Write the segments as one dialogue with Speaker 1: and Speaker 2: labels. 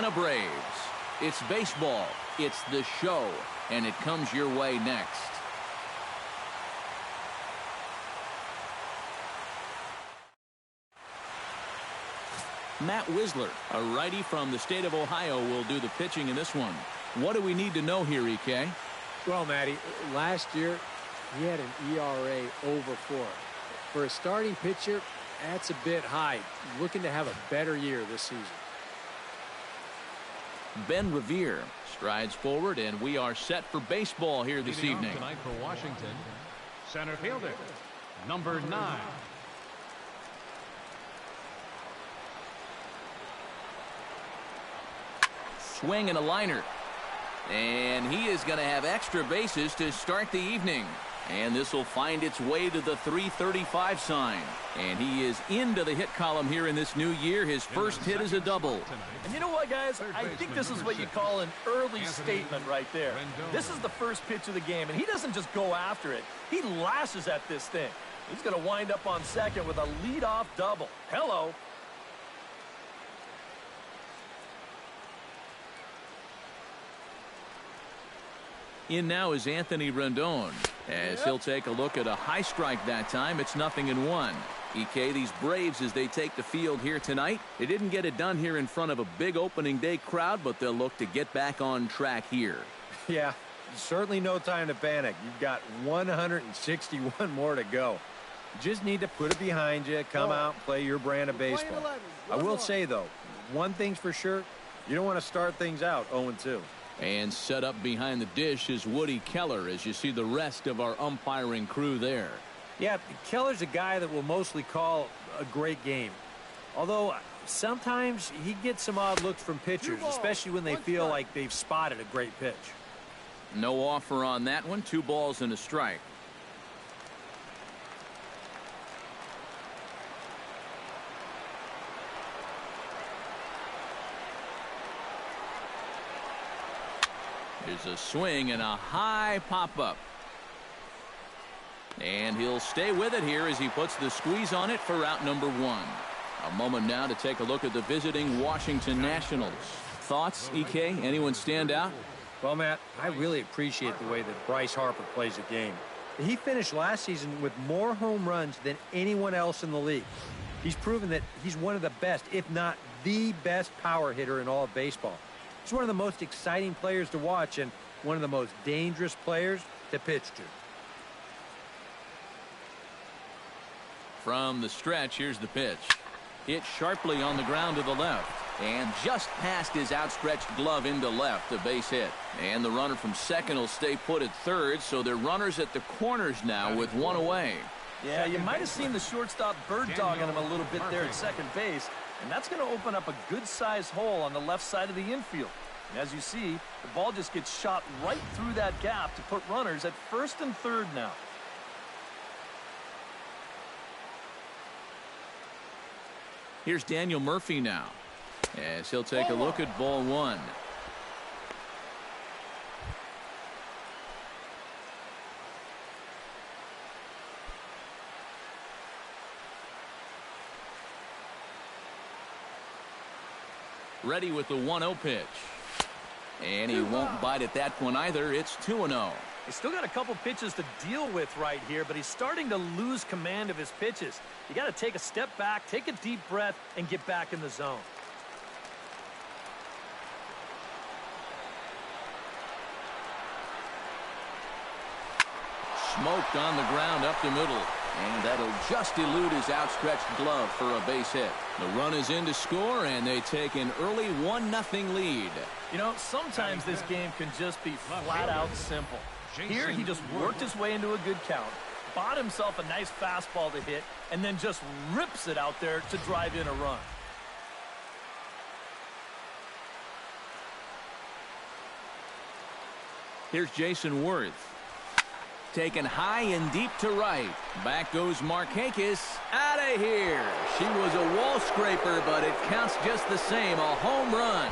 Speaker 1: Atlanta Braves. It's baseball, it's the show, and it comes your way next. Matt Wisler, a righty from the state of Ohio, will do the pitching in this one. What do we need to know here, EK?
Speaker 2: Well, Matty, last year he had an ERA over 4. For a starting pitcher, that's a bit high. Looking to have a better year this season.
Speaker 1: Ben Revere strides forward, and we are set for baseball here this evening.
Speaker 3: Tonight for Washington, center fielder, number 9.
Speaker 1: Swing and a liner. And he is going to have extra bases to start the evening. And this will find its way to the 335 sign. And he is into the hit column here in this new year. His first hit is a double.
Speaker 4: And you know what, guys? I think this is what you call an early statement right there. This is the first pitch of the game, and he doesn't just go after it. He lashes at this thing. He's going to wind up on second with a leadoff double. Hello.
Speaker 1: In now is Anthony Rendon. As he'll take a look at a high strike that time, it's 0-1. EK, these Braves, as they take the field here tonight, they didn't get it done here in front of a big opening day crowd, but they'll look to get back on track here.
Speaker 5: Yeah, certainly no time to panic. You've got 161 more to go. You just need to put it behind you, come out and play your brand of baseball. I will say, though, one thing's for sure, you don't want to start things out 0-2.
Speaker 1: And set up behind the dish is Woody Keller, as you see the rest of our umpiring crew there.
Speaker 5: Yeah, Keller's a guy that will mostly call a great game. Although sometimes he gets some odd looks from pitchers, especially when they feel like they've spotted a great pitch.
Speaker 1: No offer on that one. 2 balls and a strike. There's a swing and a high pop-up. And he'll stay with it here as he puts the squeeze on it for out number 1. A moment now to take a look at the visiting Washington Nationals. Thoughts, EK? Anyone stand out?
Speaker 5: Well, Matt, I really appreciate the way that Bryce Harper plays the game. He finished last season with more home runs than anyone else in the league. He's proven that he's one of the best, if not the best power hitter in all of baseball. He's one of the most exciting players to watch and one of the most dangerous players to pitch to.
Speaker 1: From the stretch, here's the pitch. Hit sharply on the ground to the left. And just past his outstretched glove into left, a base hit. And the runner from second will stay put at third, so they're runners at the corners now with 1 away.
Speaker 4: Yeah, you might have seen the shortstop bird dogging him a little bit there at second base. And that's going to open up a good-sized hole on the left side of the infield. And as you see, the ball just gets shot right through that gap to put runners at first and third now.
Speaker 1: Here's Daniel Murphy now, as he'll take a look at ball 1. Ready with the 1-0 pitch. And he won't bite at that one either. It's 2-0.
Speaker 4: He's still got a couple pitches to deal with right here, but he's starting to lose command of his pitches. You got to take a step back, take a deep breath, and get back in the zone.
Speaker 1: Smoked on the ground up the middle. And that'll just elude his outstretched glove for a base hit. The run is in to score, and they take an early 1-0 lead.
Speaker 4: You know, sometimes this game can just be flat out simple. Here, he just worked his way into a good count, bought himself a nice fastball to hit, and then just rips it out there to drive in a run.
Speaker 1: Here's Jason Worth. Taken high and deep to right. Back goes Markakis. Out of here. She was a wall scraper, but it counts just the same. A home run.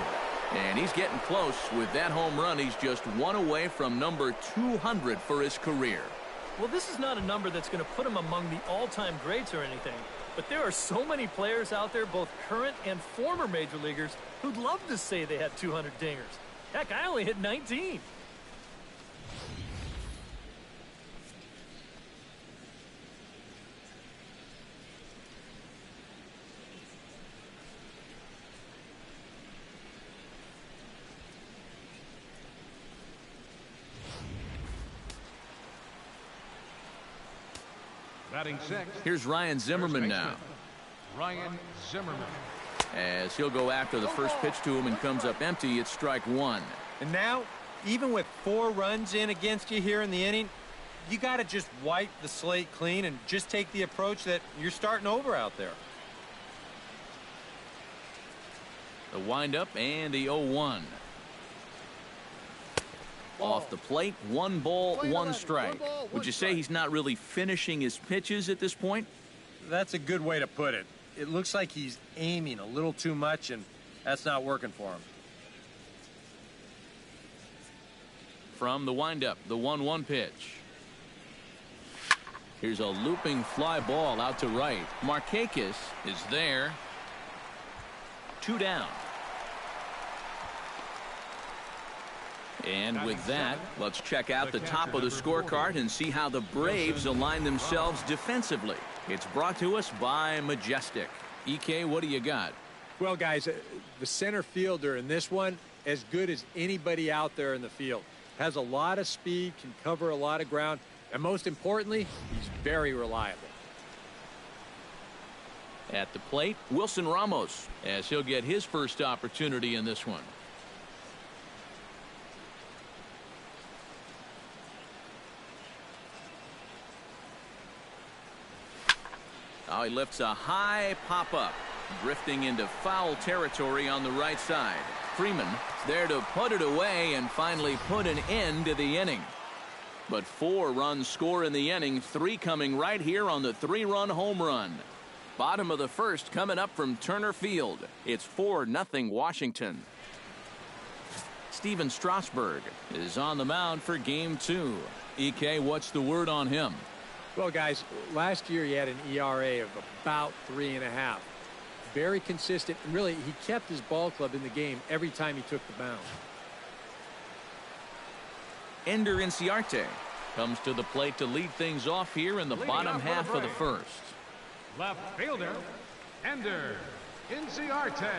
Speaker 1: And he's getting close. With that home run, he's just 1 away from number 200 for his career.
Speaker 4: Well, this is not a number that's going to put him among the all-time greats or anything, But there are so many players out there, both current and former major leaguers, who'd love to say they had 200 dingers. Heck, I only hit 19.
Speaker 3: Batting six.
Speaker 1: Here's Ryan Zimmerman now.
Speaker 3: Ryan Zimmerman.
Speaker 1: As he'll go after the first pitch to him and comes up empty, it's strike one.
Speaker 5: And now, even with 4 runs in against you here in the inning, you got to just wipe the slate clean and just take the approach that you're starting over out there.
Speaker 1: The windup and the 0-1. Off the plate, 1 ball, 1 strike. Would you say he's not really finishing his pitches at this point?
Speaker 5: That's a good way to put it. It looks like he's aiming a little too much, and that's not working for him.
Speaker 1: From the windup, the 1-1 pitch. Here's a looping fly ball out to right. Markakis is there. 2 down. And with that, let's check out the top of the scorecard and see how the Braves align themselves defensively. It's brought to us by Majestic. EK, what do you got?
Speaker 2: Well, guys, the center fielder in this one, as good as anybody out there in the field. Has a lot of speed, can cover a lot of ground, and most importantly, he's very reliable.
Speaker 1: At the plate, Wilson Ramos, as he'll get his first opportunity in this one. Oh, he lifts a high pop-up, drifting into foul territory on the right side. Freeman there to put it away and finally put an end to the inning. But 4 runs score in the inning, 3 coming right here on the 3-run home run. Bottom of the first coming up from Turner Field. It's 4-0 Washington. Steven Strasburg is on the mound for game 2. EK, what's the word on him?
Speaker 2: Well, guys, last year he had an ERA of about 3.5. Very consistent, and really, he kept his ball club in the game every time he took the mound.
Speaker 1: Ender Inciarte comes to the plate to lead things off here in the bottom half of the first.
Speaker 3: Left fielder, Ender Inciarte.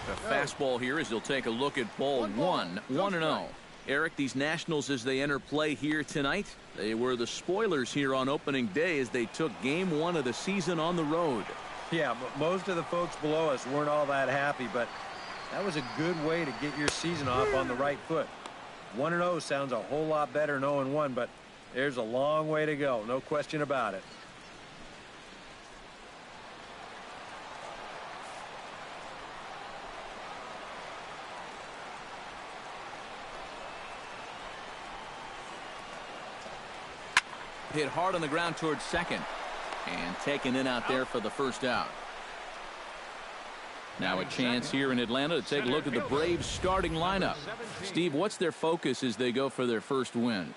Speaker 1: The fastball here as he'll take a look at ball 1, 1-0. Eric, these Nationals as they enter play here tonight, they were the spoilers here on opening day as they took game 1 of the season on the road.
Speaker 5: Yeah, but most of the folks below us weren't all that happy, but that was a good way to get your season off on the right foot. 1-0 sounds a whole lot better than 0-1, but there's a long way to go, no question about it.
Speaker 1: Hit hard on the ground towards second and taken in out there for the first out. Now a chance here in Atlanta to take a look at the Braves starting lineup. Steve, what's their focus as they go for their first win?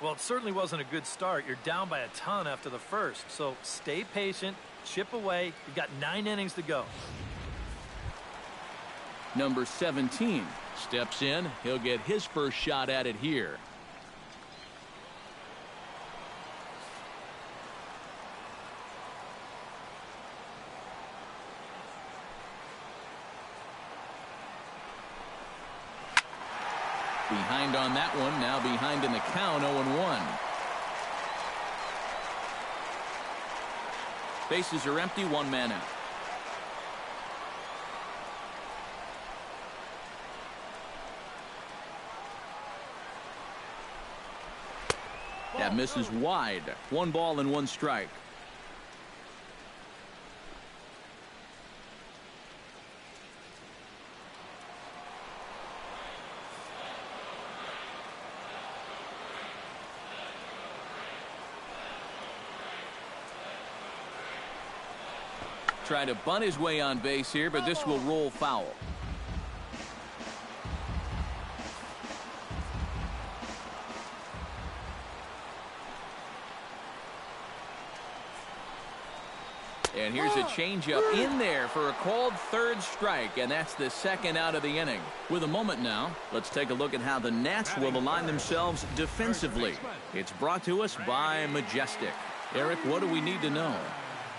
Speaker 4: Well, it certainly wasn't a good start. You're down by a ton after the first, so stay patient, chip away. You've got 9 innings to go.
Speaker 1: Number 17 steps in. He'll get his first shot at it here. Behind on that one, now behind in the count, 0-1. Bases are empty, 1 man out. That misses wide. 1 ball and 1 strike. try to bunt his way on base here, but this will roll foul. And here's a changeup in there for a called third strike, and that's the second out of the inning. With a moment now, let's take a look at how the Nats will align themselves defensively. It's brought to us by Majestic. Eric, what do we need to know?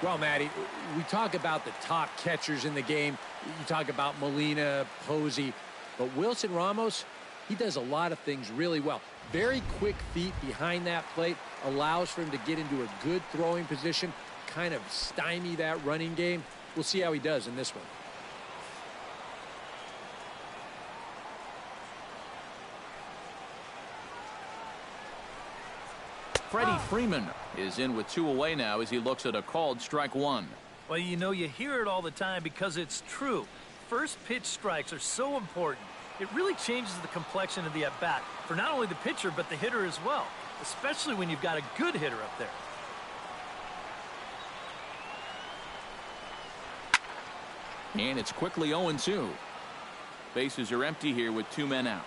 Speaker 2: Well, Matty, we talk about the top catchers in the game. You talk about Molina, Posey, but Wilson Ramos, he does a lot of things really well. Very quick feet behind that plate, allows for him to get into a good throwing position, kind of stymie that running game. We'll see how he does in this one.
Speaker 1: Freddie Freeman is in with 2 away now as he looks at a called strike 1.
Speaker 4: Well, you know, you hear it all the time because it's true. First pitch strikes are so important. It really changes the complexion of the at-bat for not only the pitcher but the hitter as well, especially when you've got a good hitter up there.
Speaker 1: And it's quickly 0-2. Bases are empty here with 2 men out.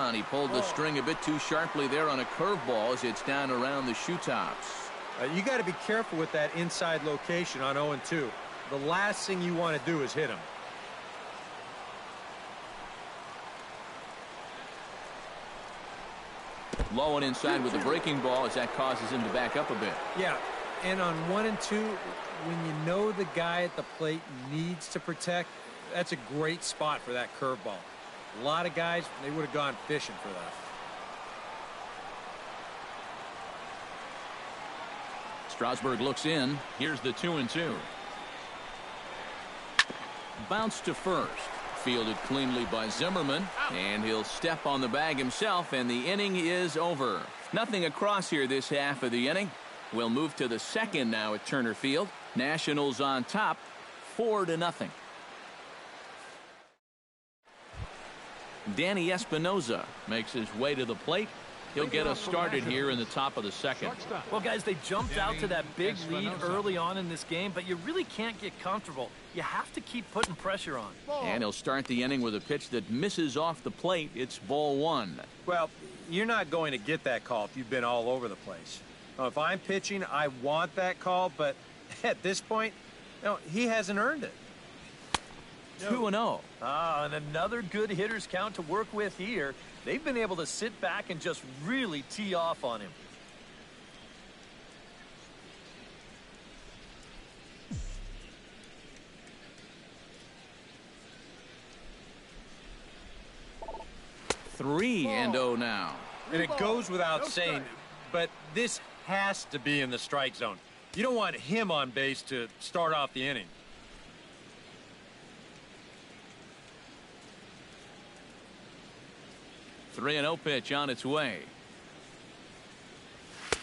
Speaker 1: And he pulled the string a bit too sharply there on a curveball as it's down around the shoe tops.
Speaker 5: You got to be careful with that inside location on 0-2. The last thing you want to do is hit him.
Speaker 1: Low and inside with the breaking ball as that causes him to back up a bit.
Speaker 5: Yeah, and on 1-2, when you know the guy at the plate needs to protect, that's a great spot for that curveball. A lot of guys, they would have gone fishing for that.
Speaker 1: Strasburg looks in. Here's the 2-2. Bounce to first. Fielded cleanly by Zimmerman, and he'll step on the bag himself, and the inning is over. Nothing across here this half of the inning. We'll move to the second now at Turner Field. Nationals on top, 4-0. Danny Espinosa makes his way to the plate. He'll get us started here in the top of the second.
Speaker 4: Well, guys, they jumped out to that big lead early on in this game, but you really can't get comfortable. You have to keep putting pressure on.
Speaker 1: And he'll start the inning with a pitch that misses off the plate. It's ball 1.
Speaker 5: Well, you're not going to get that call if you've been all over the place. Now, if I'm pitching, I want that call, but at this point, he hasn't earned it.
Speaker 1: 2-0.
Speaker 4: And another good hitter's count to work with here. They've been able to sit back and just really tee off on him.
Speaker 1: Three and 0 now.
Speaker 5: And it goes without saying, but this has to be in the strike zone. You don't want him on base to start off the inning.
Speaker 1: Three and 0 pitch on its way.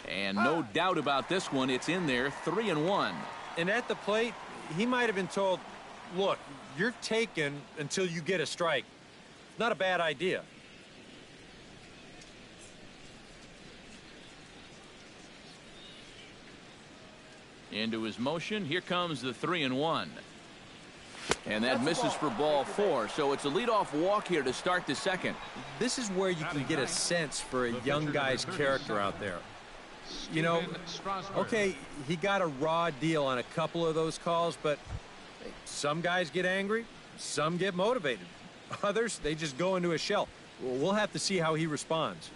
Speaker 1: And no doubt about this one. It's in there, 3-1.
Speaker 5: And at the plate, he might have been told, look, you're taken until you get a strike. Not a bad idea.
Speaker 1: Into his motion. Here comes the 3-1. And that misses for ball 4. So it's a leadoff walk here to start the second.
Speaker 5: This is where you can get a sense for a young guy's character out there. You know, okay, he got a raw deal on a couple of those calls, but some guys get angry, some get motivated. Others, they just go into a shell. Well, we'll have to see how he responds.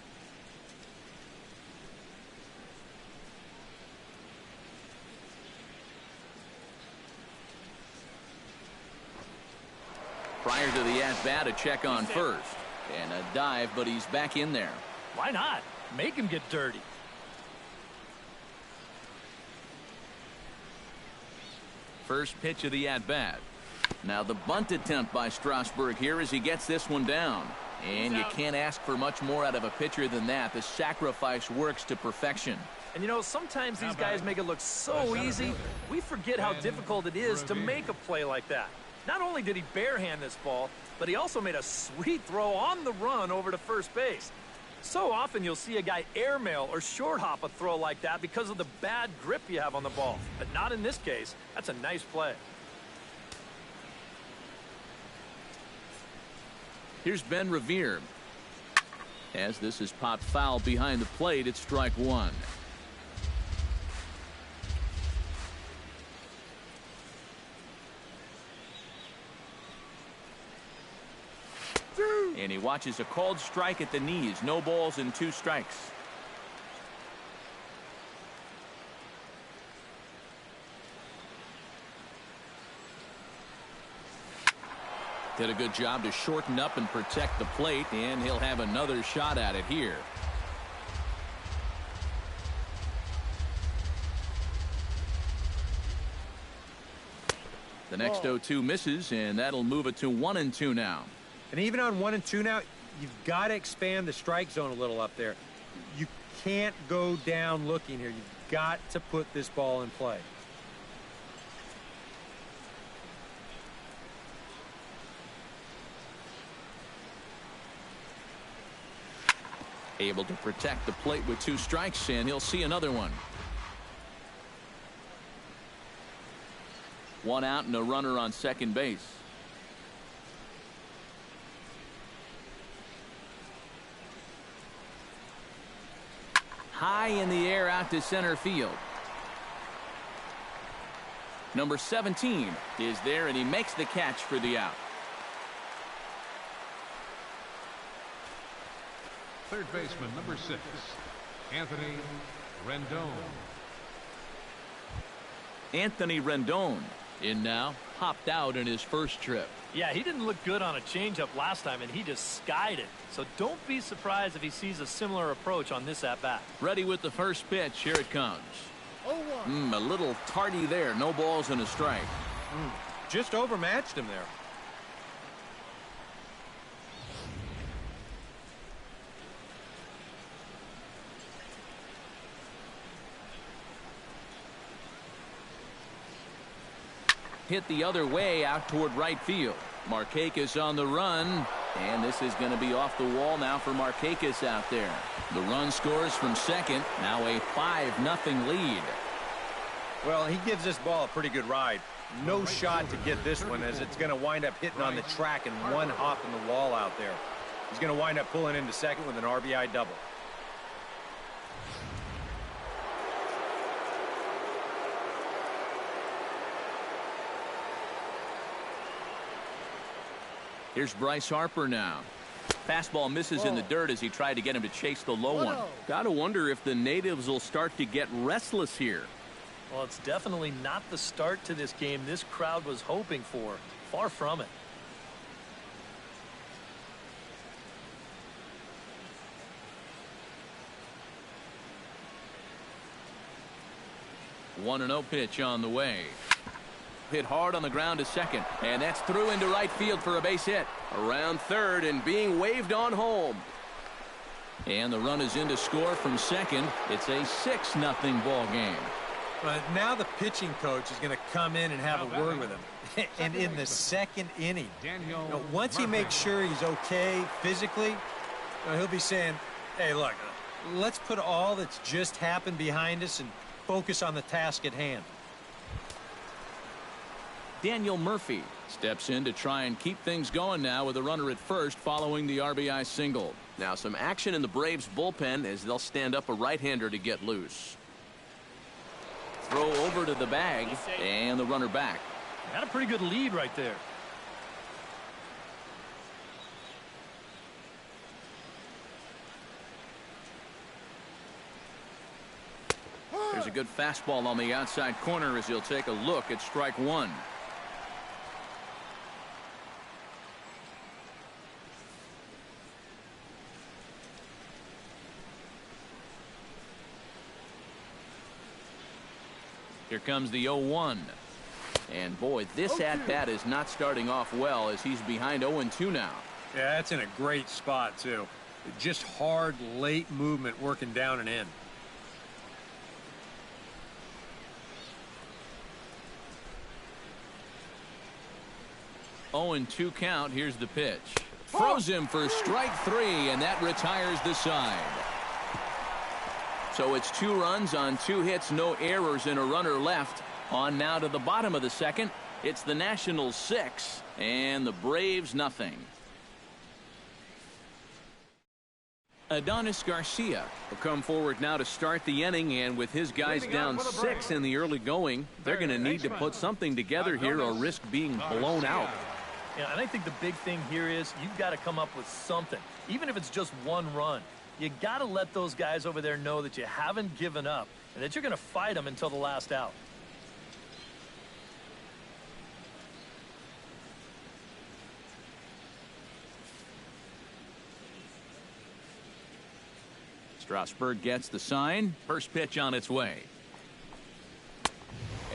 Speaker 1: Prior to the at-bat, a check on first. And a dive, but he's back in there.
Speaker 4: Why not? Make him get dirty.
Speaker 1: First pitch of the at-bat. Now the bunt attempt by Strasburg here as he gets this one down. And you can't ask for much more out of a pitcher than that. The sacrifice works to perfection.
Speaker 4: And you know, sometimes these guys make it look so easy, we forget how difficult it is to make a play like that. Not only did he barehand this ball, but he also made a sweet throw on the run over to first base. So often you'll see a guy airmail or short hop a throw like that because of the bad grip you have on the ball. But not in this case. That's a nice play.
Speaker 1: Here's Ben Revere. As this is popped foul behind the plate, it's strike one. And he watches a called strike at the knees. No balls and 2 strikes. Did a good job to shorten up and protect the plate, and he'll have another shot at it here. The next 0-2 misses, and that'll move it to 1-2 now.
Speaker 5: And even on 1-2 now, you've got to expand the strike zone a little up there. You can't go down looking here. You've got to put this ball in play.
Speaker 1: Able to protect the plate with 2 strikes, and he'll see another one. 1 out and a runner on second base. High in the air out to center field. Number 17 is there, and he makes the catch for the out.
Speaker 3: Third baseman, number 6, Anthony Rendon.
Speaker 1: Anthony Rendon in now, hopped out in his first trip.
Speaker 4: Yeah, he didn't look good on a changeup last time, and he just skied it. So don't be surprised if he sees a similar approach on this at-bat.
Speaker 1: Ready with the first pitch. Here it comes. A little tardy there. No balls and a strike.
Speaker 5: Just overmatched him there.
Speaker 1: Hit the other way out toward right field. Markakis on the run, and this is going to be off the wall now for Markakis out there. The run scores from second. Now a 5-0 lead.
Speaker 5: Well, he gives this ball a pretty good ride. No shot to get this one, as it's going to wind up hitting on the track and one hop in the wall out there. He's going to wind up pulling into second with an RBI double.
Speaker 1: Here's Bryce Harper now. Fastball misses in the dirt as he tried to get him to chase the low one. Gotta wonder if the natives will start to get restless here.
Speaker 4: Well, it's definitely not the start to this game this crowd was hoping for. Far from it.
Speaker 1: One 1-0 pitch on the way. Hit hard on the ground to second, and that's through into right field for a base hit. Around third and being waved on home. And the run is in to score from second. It's a 6-0 ball game.
Speaker 5: But now the pitching coach is going to come in and have a word with him. And in the second inning, once he makes sure he's okay physically, he'll be saying, hey, look, let's put all that's just happened behind us and focus on the task at hand.
Speaker 1: Daniel Murphy steps in to try and keep things going now with a runner at first following the RBI single. Now some action in the Braves bullpen as they'll stand up a right-hander to get loose. Throw over to the bag and the runner back.
Speaker 4: Had a pretty good lead right there.
Speaker 1: There's a good fastball on the outside corner as he'll take a look at strike one. Here comes the 0-1. And boy, this at-bat is not starting off well as he's behind 0-2 now.
Speaker 5: Yeah, that's in a great spot, too. Just hard, late movement working down and in.
Speaker 1: 0-2 count. Here's the pitch. Throws him for strike 3, and that retires the side. So it's 2 runs on 2 hits, no errors, and a runner left. On now to the bottom of the second. It's the Nationals 6 and the Braves nothing. Adonis Garcia will come forward now to start the inning, and with his guys down 6 in the early going, they're going to need to put something together here or risk being blown out.
Speaker 4: Yeah, and I think the big thing here is you've got to come up with something, even if it's just 1 run. You got to let those guys over there know that you haven't given up and that you're going to fight them until the last out.
Speaker 1: Strasburg gets the sign. First pitch on its way.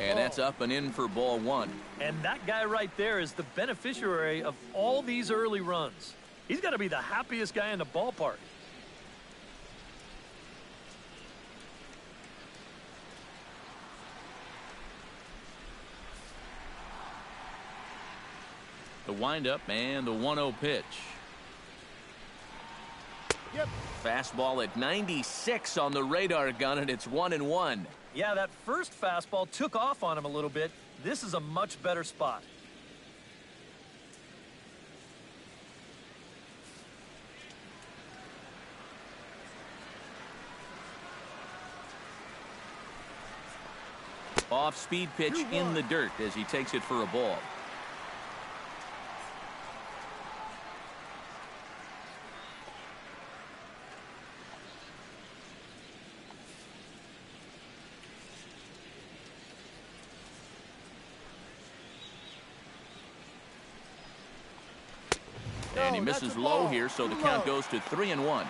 Speaker 1: And that's up and in for ball 1.
Speaker 4: And that guy right there is the beneficiary of all these early runs. He's got to be the happiest guy in the ballpark.
Speaker 1: The windup and the 1-0 pitch.
Speaker 4: Yep.
Speaker 1: Fastball at 96 on the radar gun, and it's 1-1.
Speaker 4: Yeah, that first fastball took off on him a little bit. This is a much better spot.
Speaker 1: Off-speed pitch in the dirt as he takes it for a ball. And he misses low here, so the count goes to 3-1.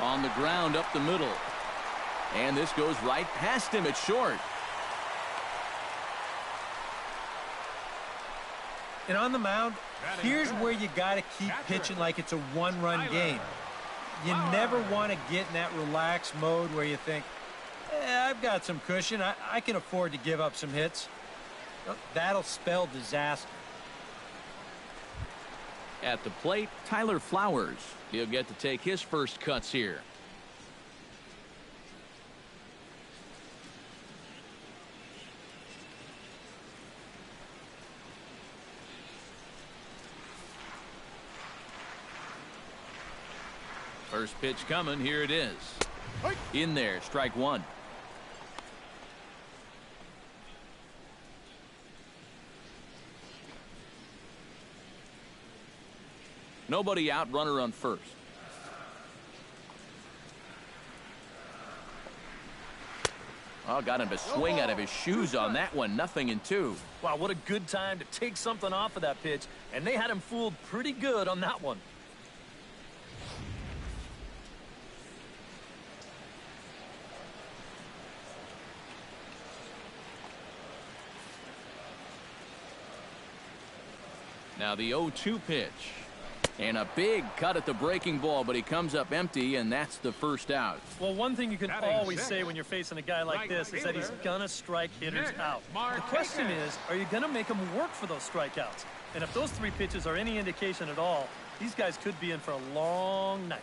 Speaker 1: On the ground up the middle. And this goes right past him at short.
Speaker 5: And on the mound, here's where you got to keep pitching like it's a 1-run game. You never want to get in that relaxed mode where you think, I've got some cushion. I can afford to give up some hits. That'll spell disaster.
Speaker 1: At the plate, Tyler Flowers. He'll get to take his first cuts here. First pitch coming. Here it is. In there, strike 1. Nobody out, runner on first. Oh, got him to swing out of his shoes on that one. 0-2.
Speaker 4: Wow, what a good time to take something off of that pitch. And they had him fooled pretty good on that one.
Speaker 1: Now the 0-2 pitch. And a big cut at the breaking ball, but he comes up empty, and that's the first out.
Speaker 4: Well, one thing you can always say when you're facing a guy like this is that he's going to strike hitters out. The question is, are you going to make him work for those strikeouts? And if those 3 pitches are any indication at all, these guys could be in for a long night.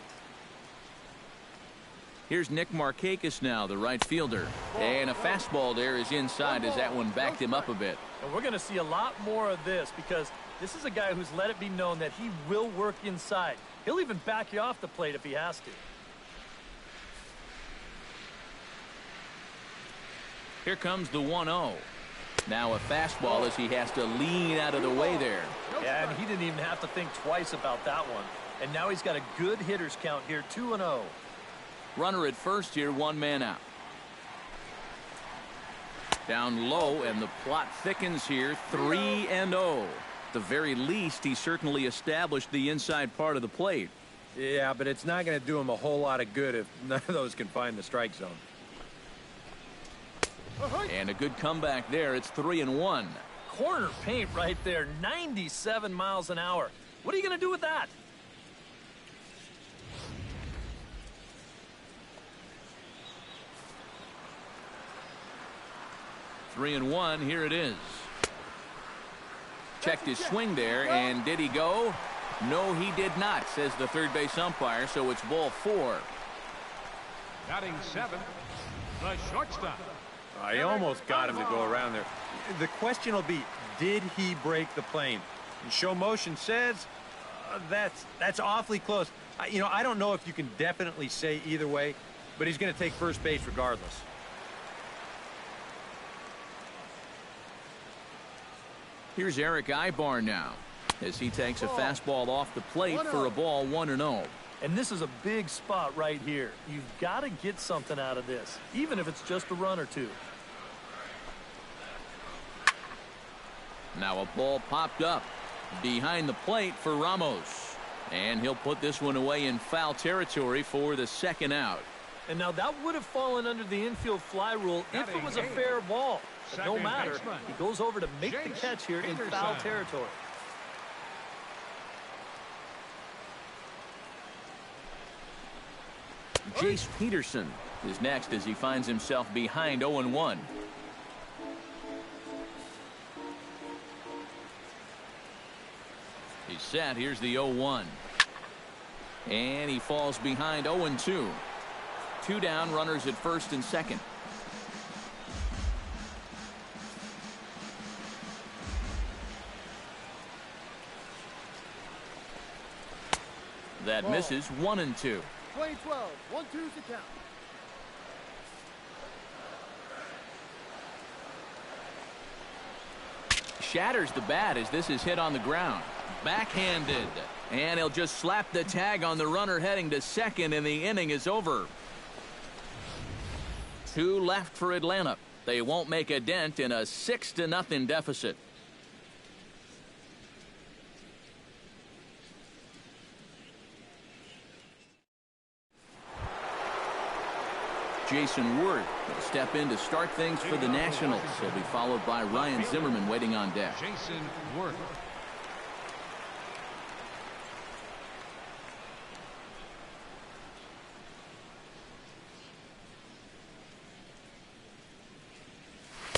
Speaker 1: Here's Nick Markakis now, the right fielder. And a fastball there is inside as that one backed him up a bit.
Speaker 4: And we're going to see a lot more of this because this is a guy who's let it be known that he will work inside. He'll even back you off the plate if he has to.
Speaker 1: Here comes the 1-0. Now a fastball as he has to lean out of the way there.
Speaker 4: Yeah, and he didn't even have to think twice about that one. And now he's got a good hitter's count here, 2-0.
Speaker 1: Runner at first here, 1 man out. Down low, and the plot thickens here, 3-0. At the very least, he certainly established the inside part of the plate.
Speaker 5: Yeah, but it's not going to do him a whole lot of good if none of those can find the strike zone.
Speaker 1: And a good comeback there. It's 3-1.
Speaker 4: Corner paint right there, 97 miles an hour. What are you going to do with that?
Speaker 1: Three and one, here it is. Checked his swing there, and did he go? No, he did not, says the third base umpire, so it's ball 4.
Speaker 3: Batting 7, the shortstop.
Speaker 5: He almost got him to go around there. The question will be, did he break the plane? And show motion says that's awfully close. I don't know if you can definitely say either way, but he's going to take first base regardless.
Speaker 1: Here's Eric Ibar now as he takes a fastball off the plate for a ball 1-0.
Speaker 4: And this is a big spot right here. You've got to get something out of this, even if it's just a run or two.
Speaker 1: Now a ball popped up behind the plate for Ramos. And he'll put this one away in foul territory for the second out.
Speaker 4: And now that would have fallen under the infield fly rule if it was a fair ball. But no matter, he goes over to make the catch here in foul territory.
Speaker 1: Jace Peterson is next as he finds himself behind 0-1. He's set. Here's the 0-1. And he falls behind 0-2. 2 down, runners at first and second. That misses. 1-2.
Speaker 6: 20-12, 1-2's the count.
Speaker 1: Shatters the bat as this is hit on the ground. Backhanded. And he'll just slap the tag on the runner heading to second, and the inning is over. 2 left for Atlanta. They won't make a dent in a 6-0 deficit. Jason Worth will step in to start things for the Nationals. He'll be followed by Ryan Zimmerman waiting on deck.
Speaker 3: Jason Worth.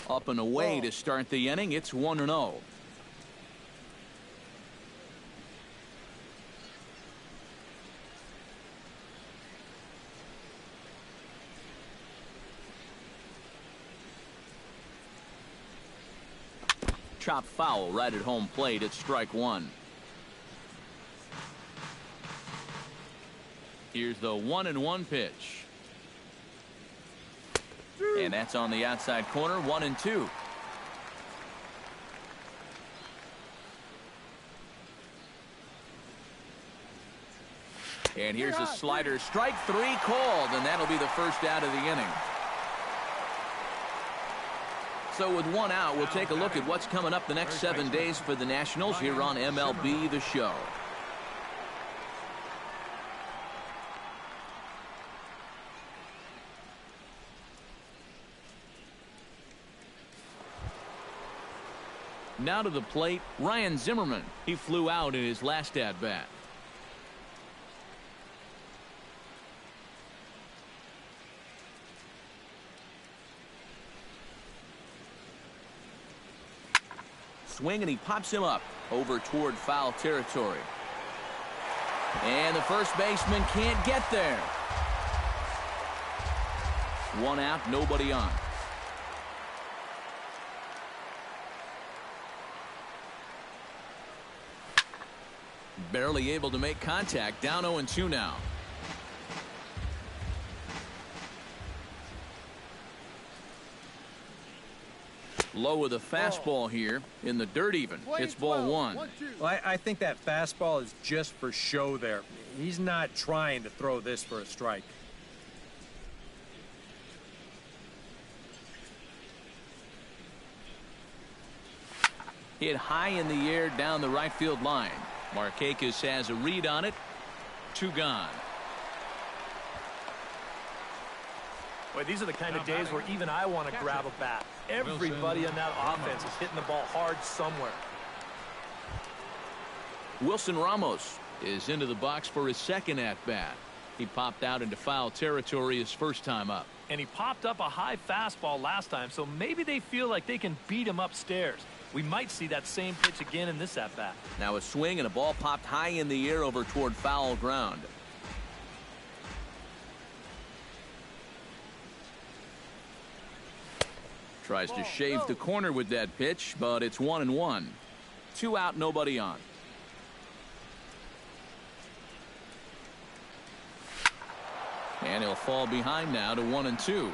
Speaker 1: Up and away to start the inning. It's 1-0. Chop foul right at home plate. It's strike 1. Here's the 1-1 pitch. And that's on the outside corner. 1-2. And here's a slider. Strike 3 called, and that'll be the first out of the inning. So with 1 out, we'll take a look at what's coming up the next 7 days for the Nationals here on MLB The Show. Now to the plate, Ryan Zimmerman. He flew out in his last at-bat. Swing, and he pops him up over toward foul territory. And the first baseman can't get there. 1 out, nobody on. Barely able to make contact. Down 0-2 now. Low with a fastball here in the dirt even. It's ball 1.
Speaker 5: Well, I think that fastball is just for show there. He's not trying to throw this for a strike.
Speaker 1: Hit high in the air down the right field line. Markakis has a read on it. 2 gone.
Speaker 4: Boy, these are the kind of days where even I want to grab a bat. Everybody on that offense is hitting the ball hard somewhere.
Speaker 1: Wilson Ramos is into the box for his second at-bat. He popped out into foul territory his first time up.
Speaker 4: And he popped up a high fastball last time, so maybe they feel like they can beat him upstairs. We might see that same pitch again in this at-bat.
Speaker 1: Now a swing and a ball popped high in the air over toward foul ground. Tries to shave the corner with that pitch, but it's 1-1. 2 out, nobody on. And he'll fall behind now to 1-2.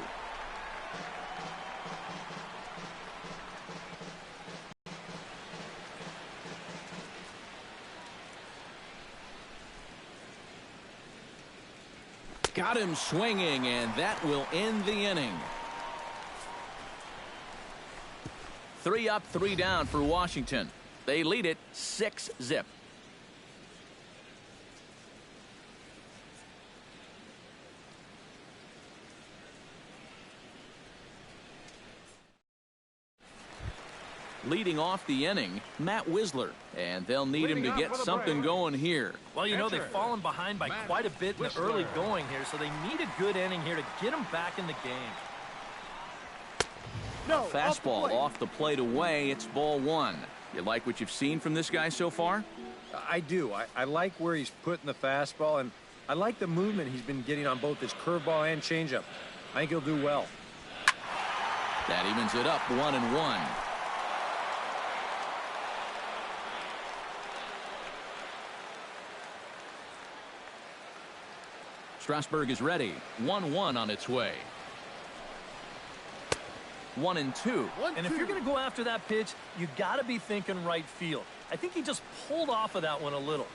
Speaker 1: Got him swinging, and that will end the inning. 3 up, 3 down for Washington. They lead it 6-0. Leading off the inning, Matt Wisler, and they'll need him to get something going here.
Speaker 4: Well, you know, they've fallen behind by quite a bit in the early going here, so they need a good inning here to get them back in the game.
Speaker 1: Fastball off the plate away. It's ball 1. You like what you've seen from this guy so far?
Speaker 5: I do. I like where he's putting the fastball, and I like the movement he's been getting on both his curveball and changeup. I think he'll do well.
Speaker 1: That evens it up 1-1. Strasburg is ready. 1-1 on its way. 1-2.
Speaker 4: And if you're going to go after that pitch, you got to be thinking right field. I think he just pulled off of that one a little.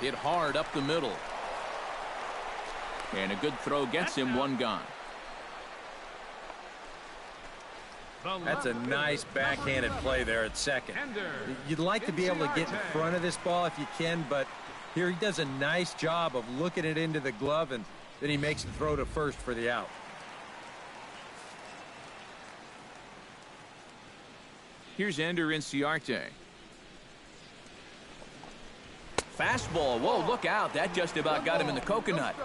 Speaker 1: Hit hard up the middle. And a good throw gets him 1 gone.
Speaker 5: That's a nice backhanded play there at second. You'd like to be able to get in front of this ball if you can, but here he does a nice job of looking it into the glove, and then he makes the throw to first for the out.
Speaker 1: Here's Ender Inciarte. Fastball. Whoa, look out. That just about got him in the coconut.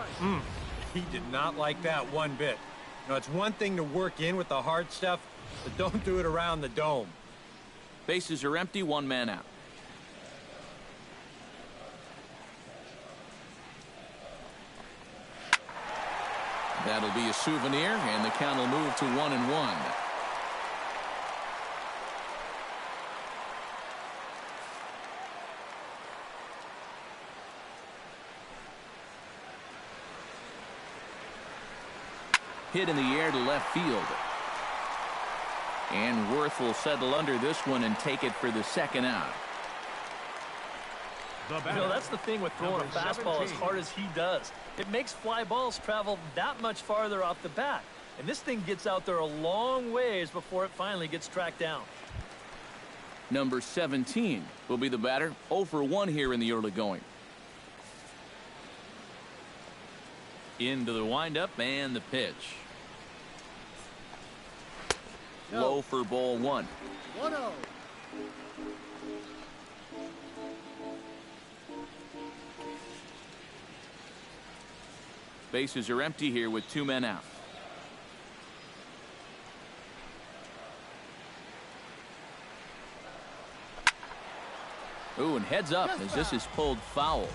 Speaker 5: He did not like that one bit. You know, it's one thing to work in with the hard stuff, but don't do it around the dome.
Speaker 1: Bases are empty, 1 man out. That'll be a souvenir, and the count will move to 1-1. Hit in the air to left field. And Worth will settle under this one and take it for the second out.
Speaker 4: You know, that's the thing with throwing a fastball as hard as he does. It makes fly balls travel that much farther off the bat. And this thing gets out there a long ways before it finally gets tracked down.
Speaker 1: Number 17 will be the batter. 0 for 1 here in the early going. Into the windup and the pitch. Low for ball 1.
Speaker 6: 1-0.
Speaker 1: Bases are empty here with 2 men out. Ooh, and heads up as this is pulled foul.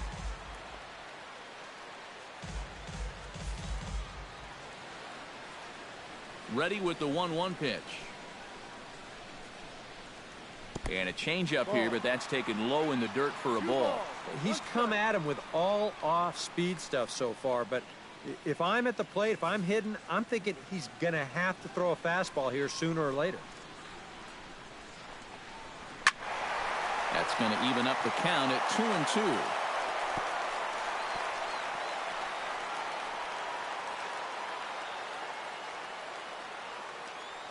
Speaker 1: Ready with the 1-1 pitch. And a changeup here, but that's taken low in the dirt for a ball.
Speaker 5: He's come at him with all off-speed stuff so far, but if I'm at the plate, if I'm hidden, I'm thinking he's going to have to throw a fastball here sooner or later.
Speaker 1: That's going to even up the count at 2-2.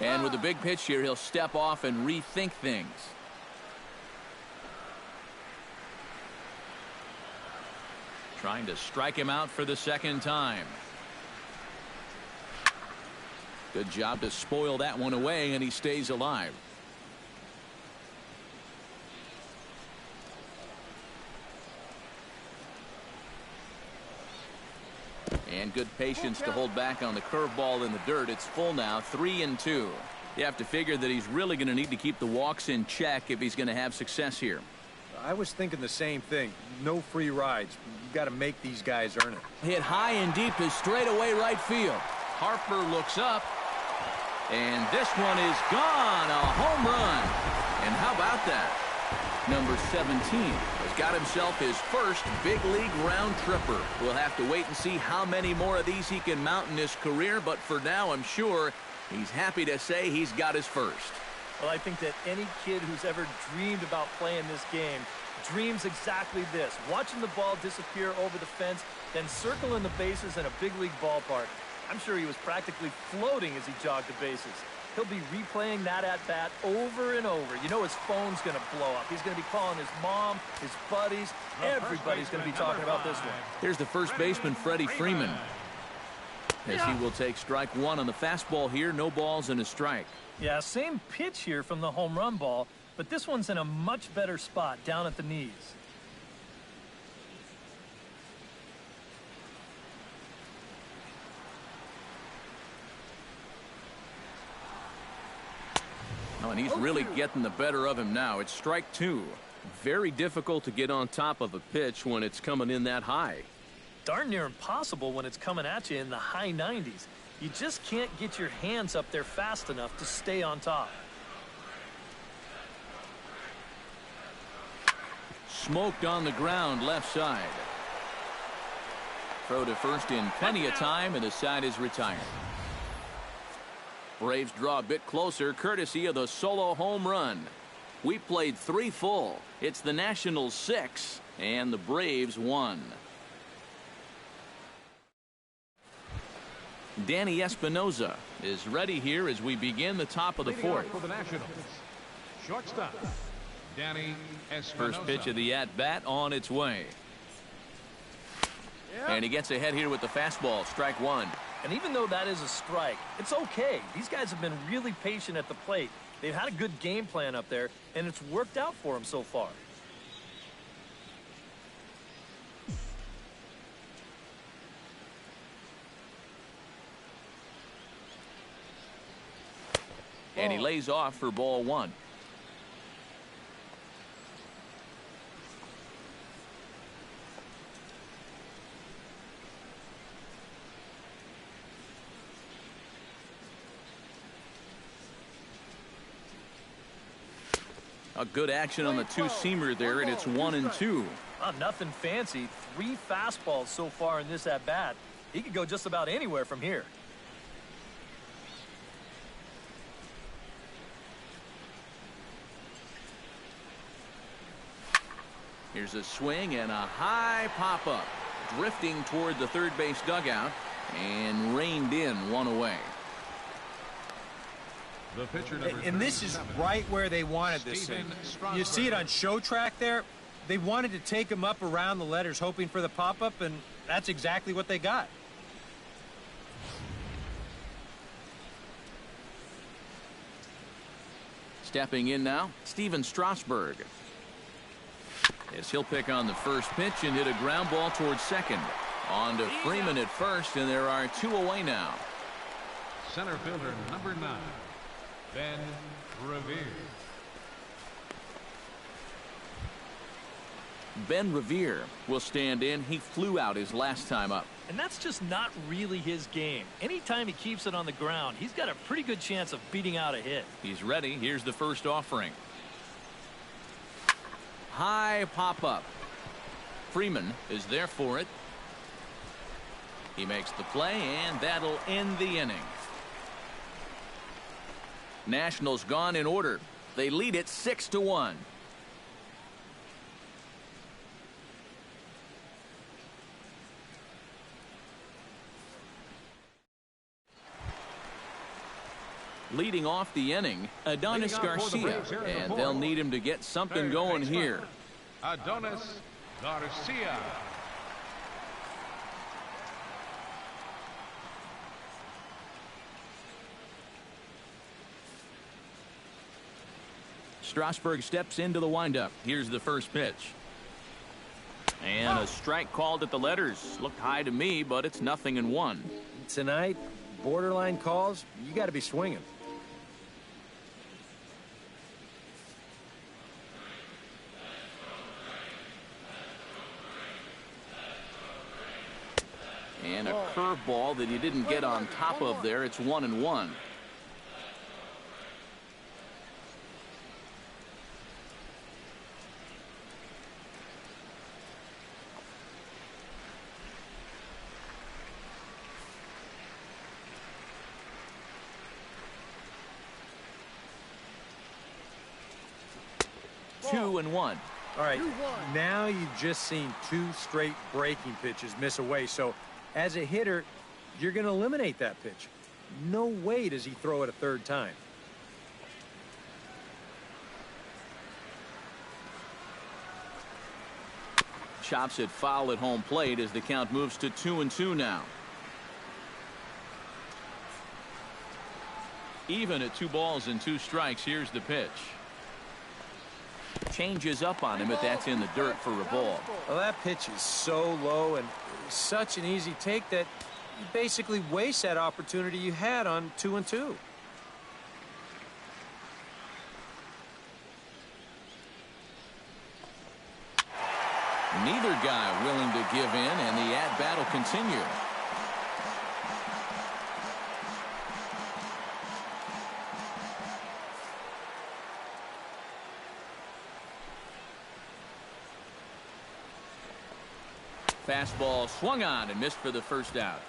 Speaker 1: And with a big pitch here, he'll step off and rethink things. Trying to strike him out for the second time. Good job to spoil that one away, and he stays alive. And good patience to hold back on the curveball in the dirt. It's full now, 3-2. You have to figure that he's really going to need to keep the walks in check if he's going to have success here.
Speaker 5: I was thinking the same thing. No free rides. You got to make these guys earn it.
Speaker 1: Hit high and deep to straightaway right field. Harper looks up, and this one is gone. A home run. And how about that? Number 17 has got himself his first big league round tripper. We'll have to wait and see how many more of these he can mount in his career, but for now I'm sure he's happy to say he's got his first.
Speaker 4: Well, I think that any kid who's ever dreamed about playing this game dreams exactly this. Watching the ball disappear over the fence, then circling the bases in a big league ballpark. I'm sure he was practically floating as he jogged the bases. He'll be replaying that at-bat over and over. You know his phone's going to blow up. He's going to be calling his mom, his buddies. Everybody's going to be talking about this one.
Speaker 1: Here's the first baseman, Freddie Freeman, as he will take strike one on the fastball here. No balls and a strike.
Speaker 4: Yeah, same pitch here from the home run ball, but this one's in a much better spot down at the knees.
Speaker 1: Oh, and he's really getting the better of him now. It's strike two. Very difficult to get on top of a pitch when it's coming in that high.
Speaker 4: Darn near impossible when it's coming at you in the high 90s. You just can't get your hands up there fast enough to stay on top.
Speaker 1: Smoked on the ground left side. Throw to first in plenty of time, and the side is retired. Braves draw a bit closer courtesy of the solo home run. We played 3 full. It's the Nationals 6 and the Braves 1. Danny Espinoza is ready here as we begin the top of the fourth.
Speaker 3: For the Nationals, shortstop, Danny Espinoza.
Speaker 1: First pitch of the at-bat on its way. And he gets ahead here with the fastball, strike one.
Speaker 4: And even though that is a strike, it's okay. These guys have been really patient at the plate. They've had a good game plan up there, and it's worked out for them so far.
Speaker 1: And he lays off for ball one. A good action on the two-seamer there, and it's 1-2.
Speaker 4: Nothing fancy. 3 fastballs so far in this at-bat. He could go just about anywhere from here.
Speaker 1: Here's a swing and a high pop-up. Drifting toward the third base dugout and reined in, one away.
Speaker 3: The pitcher
Speaker 5: and this is right where they wanted this thing. You see it on show track there. They wanted to take him up around the letters hoping for the pop-up, and that's exactly what they got.
Speaker 1: Stepping in now, Steven Strasburg. As he'll pick on the first pitch and hit a ground ball towards second. On to Freeman at first, and there are 2 away now.
Speaker 3: Center fielder number 9, Ben Revere.
Speaker 1: Ben Revere will stand in. He flew out his last time up.
Speaker 4: And that's just not really his game. Anytime he keeps it on the ground, he's got a pretty good chance of beating out a hit.
Speaker 1: He's ready. Here's the first offering. High pop-up. Freeman is there for it. He makes the play, and that'll end the inning. Nationals gone in order. They lead it 6-1. Leading off the inning, Adonis Garcia, and they'll need him to get something going here.
Speaker 3: Adonis Garcia.
Speaker 1: Strasburg steps into the windup. Here's the first pitch. And a strike called at the letters. Looked high to me, but it's 0-1.
Speaker 5: Tonight, borderline calls, you got to be swinging.
Speaker 1: And a curveball that he didn't get on top of there. It's 1-1. Two and one.
Speaker 5: All right, now you've just seen 2 straight breaking pitches miss away. So as a hitter, you're going to eliminate that pitch. No way does he throw it a third time.
Speaker 1: Chops it foul at home plate as the count moves to 2-2 now. Even at 2 balls and 2 strikes. Here's the pitch. Changes up on him, but that's in the dirt for a ball.
Speaker 5: Well, that pitch is so low and such an easy take that you basically waste that opportunity you had on 2-2.
Speaker 1: Neither guy willing to give in, and the at-bat will continue. Fastball swung on and missed for the first out.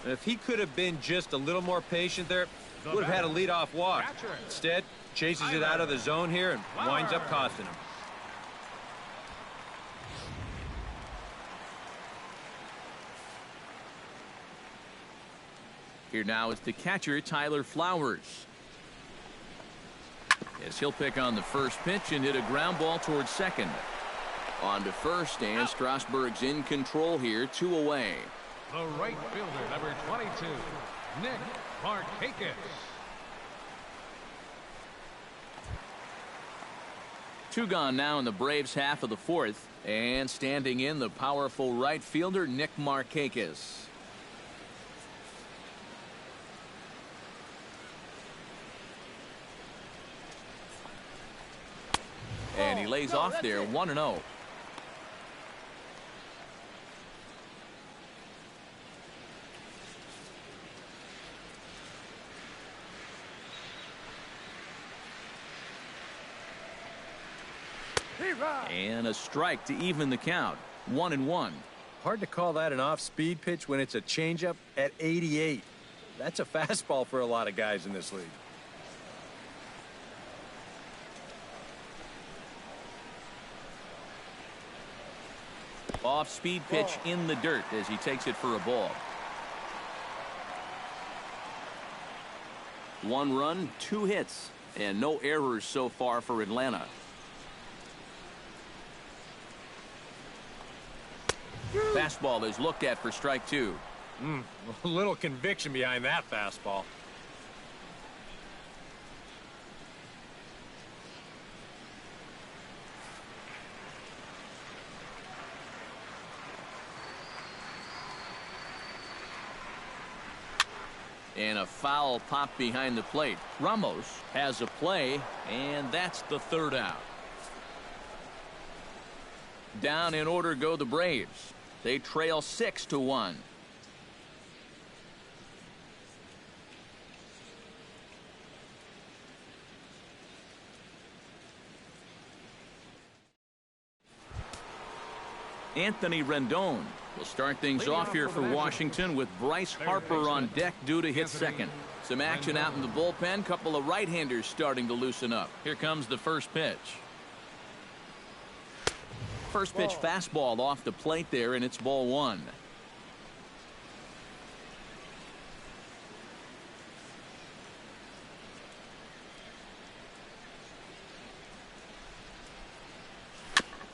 Speaker 5: If he could have been just a little more patient there, would have had a leadoff walk. Instead, chases it out of the zone here and winds up costing him.
Speaker 1: Here now is the catcher, Tyler Flowers. As he'll pick on the first pitch and hit a ground ball towards second. On to first, and Strasburg's in control here, 2 away.
Speaker 3: The right fielder, number 22, Nick Markakis.
Speaker 1: 2 gone now in the Braves' half of the 4th, and standing in the powerful right fielder, Nick Markakis. And he lays off there, 1-0. And a strike to even the count. 1-1.
Speaker 5: Hard to call that an off-speed pitch when it's a changeup at 88. That's a fastball for a lot of guys in this league.
Speaker 1: Off-speed pitch in the dirt as he takes it for a ball. 1 run, 2 hits, and no errors so far for Atlanta. Fastball is looked at for strike 2.
Speaker 5: A little conviction behind that fastball.
Speaker 1: And a foul pop behind the plate. Ramos has a play, and that's the 3rd out. Down in order go the Braves. They trail 6-1. Anthony Rendon will start things off here for Washington with Bryce Harper on deck due to hit second. Some action out in the bullpen. Couple of right-handers starting to loosen up. Here comes the first pitch. First pitch fastball off the plate there, and it's ball 1.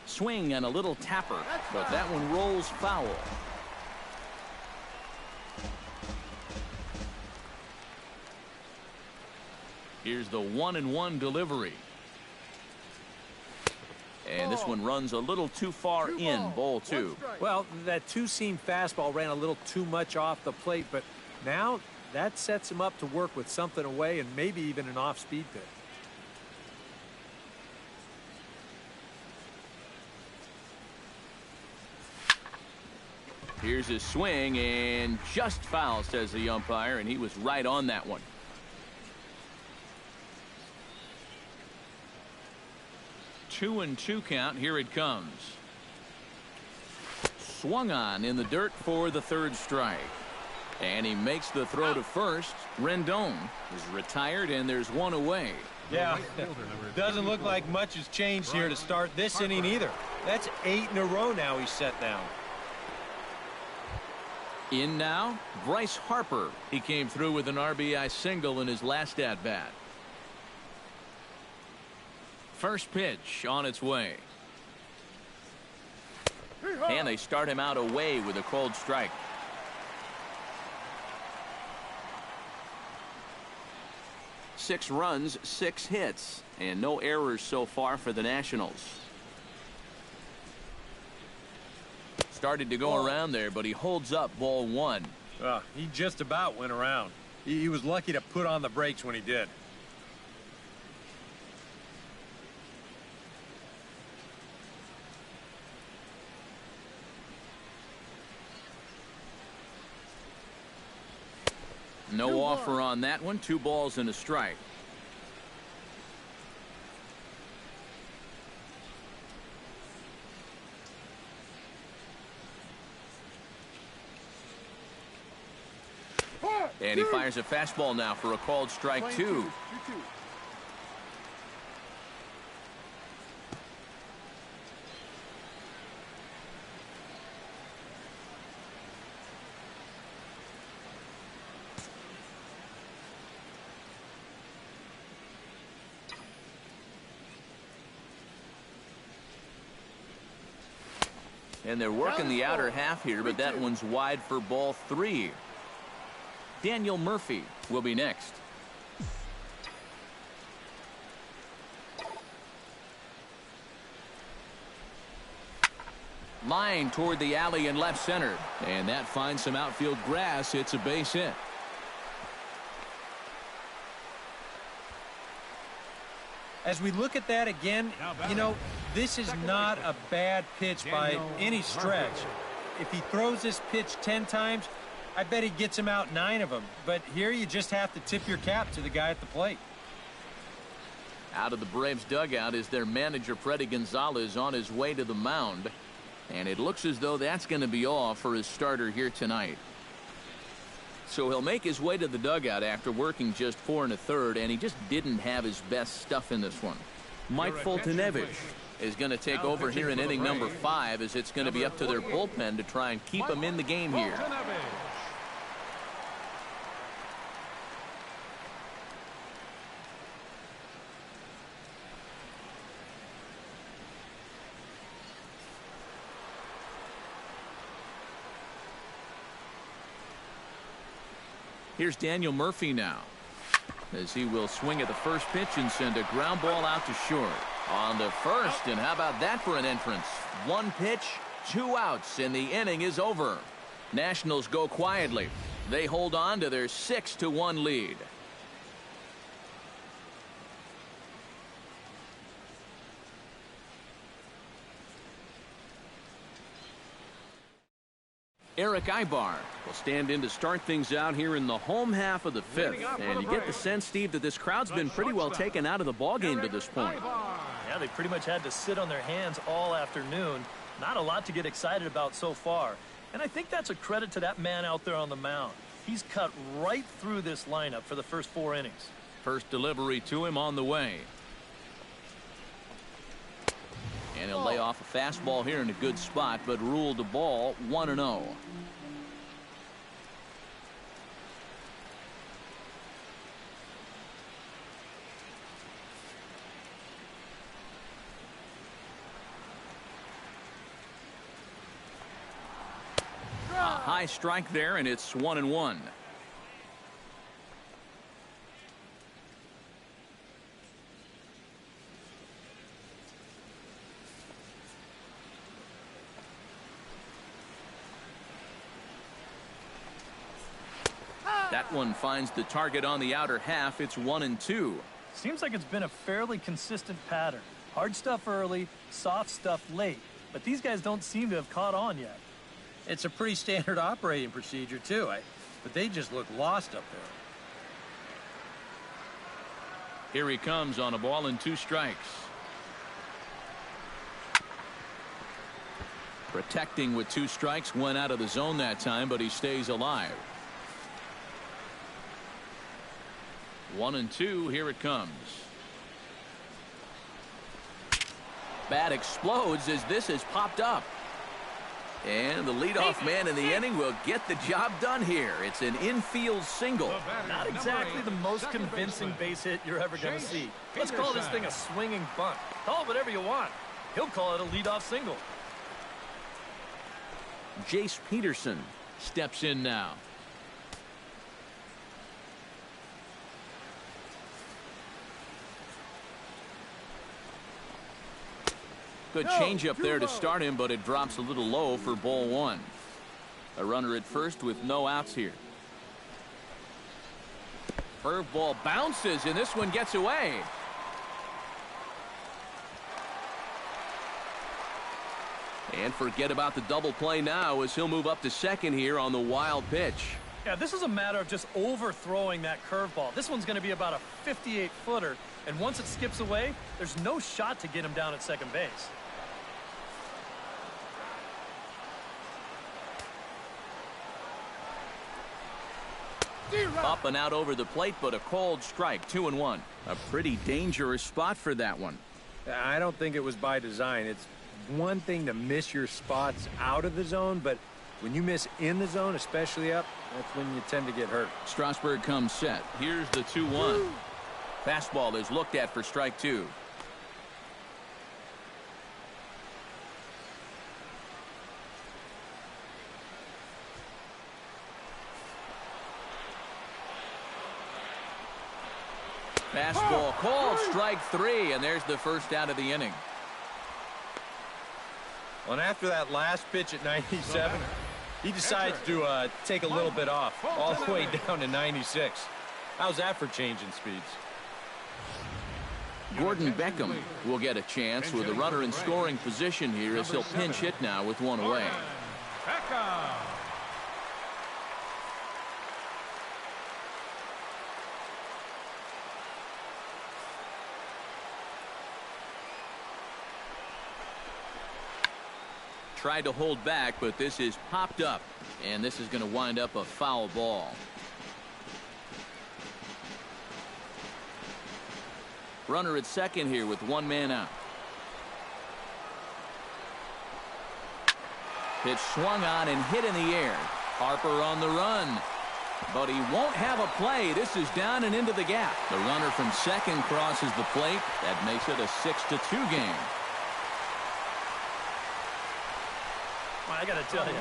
Speaker 1: Swing and a little tapper, but that one rolls foul. Here's the 1-1 delivery. And this one runs a little too far in, ball 2.
Speaker 5: Well, that two-seam fastball ran a little too much off the plate, but now that sets him up to work with something away and maybe even an off-speed pitch.
Speaker 1: Here's his swing, and just foul, says the umpire, and he was right on that one. Two and two count. Here it comes. Swung on in the dirt for the third strike. And he makes the throw to first. Rendon is retired, and there's one away.
Speaker 5: Yeah, doesn't look like much has changed here to start this inning either. That's 8 in a row now he's set down.
Speaker 1: In now, Bryce Harper. He came through with an RBI single in his last at-bat. First pitch on its way. And they start him out away with a called strike. Six runs, 6 hits, and no errors so far for the Nationals. Started to go around there, but he holds up ball 1.
Speaker 5: He just about went around. He was lucky to put on the brakes when he did.
Speaker 1: No offer on that one. 2 balls and a strike. And he fires a fastball now for a called strike 2. And they're working the outer half here, but that one's wide for ball 3. Daniel Murphy will be next. Line toward the alley in left center. And that finds some outfield grass. It's a base hit.
Speaker 5: As we look at that again, you know, this is not a bad pitch by any stretch. If he throws this pitch 10 times, I bet he gets him out 9 of them. But here you just have to tip your cap to the guy at the plate.
Speaker 1: Out of the Braves dugout is their manager, Freddie Gonzalez, on his way to the mound. And it looks as though that's going to be all for his starter here tonight. So he'll make his way to the dugout after working just 4 1/3, and he just didn't have his best stuff in this one. Mike Foltynewicz is going to take over here in inning number 5, as it's going to be up to their bullpen to try and keep him in the game here. Here's Daniel Murphy now, as he will swing at the first pitch and send a ground ball out to short. On to first, and how about that for an entrance? 1 pitch, 2 outs, and the inning is over. Nationals go quietly. They hold on to their 6-1 lead. Eric Ibar will stand in to start things out here in the home half of the 5th. And you get the sense, Steve, that this crowd's been pretty well taken out of the ballgame to this point.
Speaker 4: Yeah, they pretty much had to sit on their hands all afternoon. Not a lot to get excited about so far. And I think that's a credit to that man out there on the mound. He's cut right through this lineup for the first 4 innings.
Speaker 1: First delivery to him on the way. And he'll lay off a fastball here in a good spot, but ruled the ball 1-0. A high strike there, and it's 1-1. That one finds the target on the outer half. It's 1-2.
Speaker 4: Seems like it's been a fairly consistent pattern. Hard stuff early, soft stuff late. But these guys don't seem to have caught on yet.
Speaker 5: It's a pretty standard operating procedure, too. But they just look lost up there.
Speaker 1: Here he comes on a ball and 2 strikes. Protecting with 2 strikes, went out of the zone that time, but he stays alive. 1-2, here it comes. Bat explodes as this has popped up. And the leadoff man in the inning will get the job done here. It's an infield single.
Speaker 4: Not exactly the most convincing base hit you're ever going to see. Let's call this thing a swinging bunt. Call it whatever you want. He'll call it a leadoff single.
Speaker 1: Jace Peterson steps in now. Good changeup there to start him, but it drops a little low for ball 1. A runner at first with no outs here. Curveball bounces, and this one gets away. And forget about the double play now as he'll move up to second here on the wild pitch.
Speaker 4: Yeah, this is a matter of just overthrowing that curveball. This one's going to be about a 58-footer, and once it skips away, there's no shot to get him down at second base.
Speaker 1: Up and out over the plate, but a called strike. 2-1. A pretty dangerous spot for that one.
Speaker 5: I don't think it was by design. It's one thing to miss your spots out of the zone, but when you miss in the zone, especially up, that's when you tend to get hurt.
Speaker 1: Strasburg comes set. Here's the 2-1. Fastball is looked at for strike 2. Fastball called, strike 3, and there's the first out of the inning.
Speaker 5: Well, and after that last pitch at 97, he decides to take a little bit off, all the way down to 96. How's that for changing speeds?
Speaker 1: Gordon Beckham will get a chance with a runner in scoring position here as he'll pinch hit now with 1 away.
Speaker 3: Beckham.
Speaker 1: Tried to hold back, but this is popped up, and this is going to wind up a foul ball. Runner at second here with 1 man out. Pitch swung on and hit in the air. Harper on the run, but he won't have a play. This is down and into the gap. The runner from second crosses the plate. That makes it a 6-2 game.
Speaker 4: I got to tell you,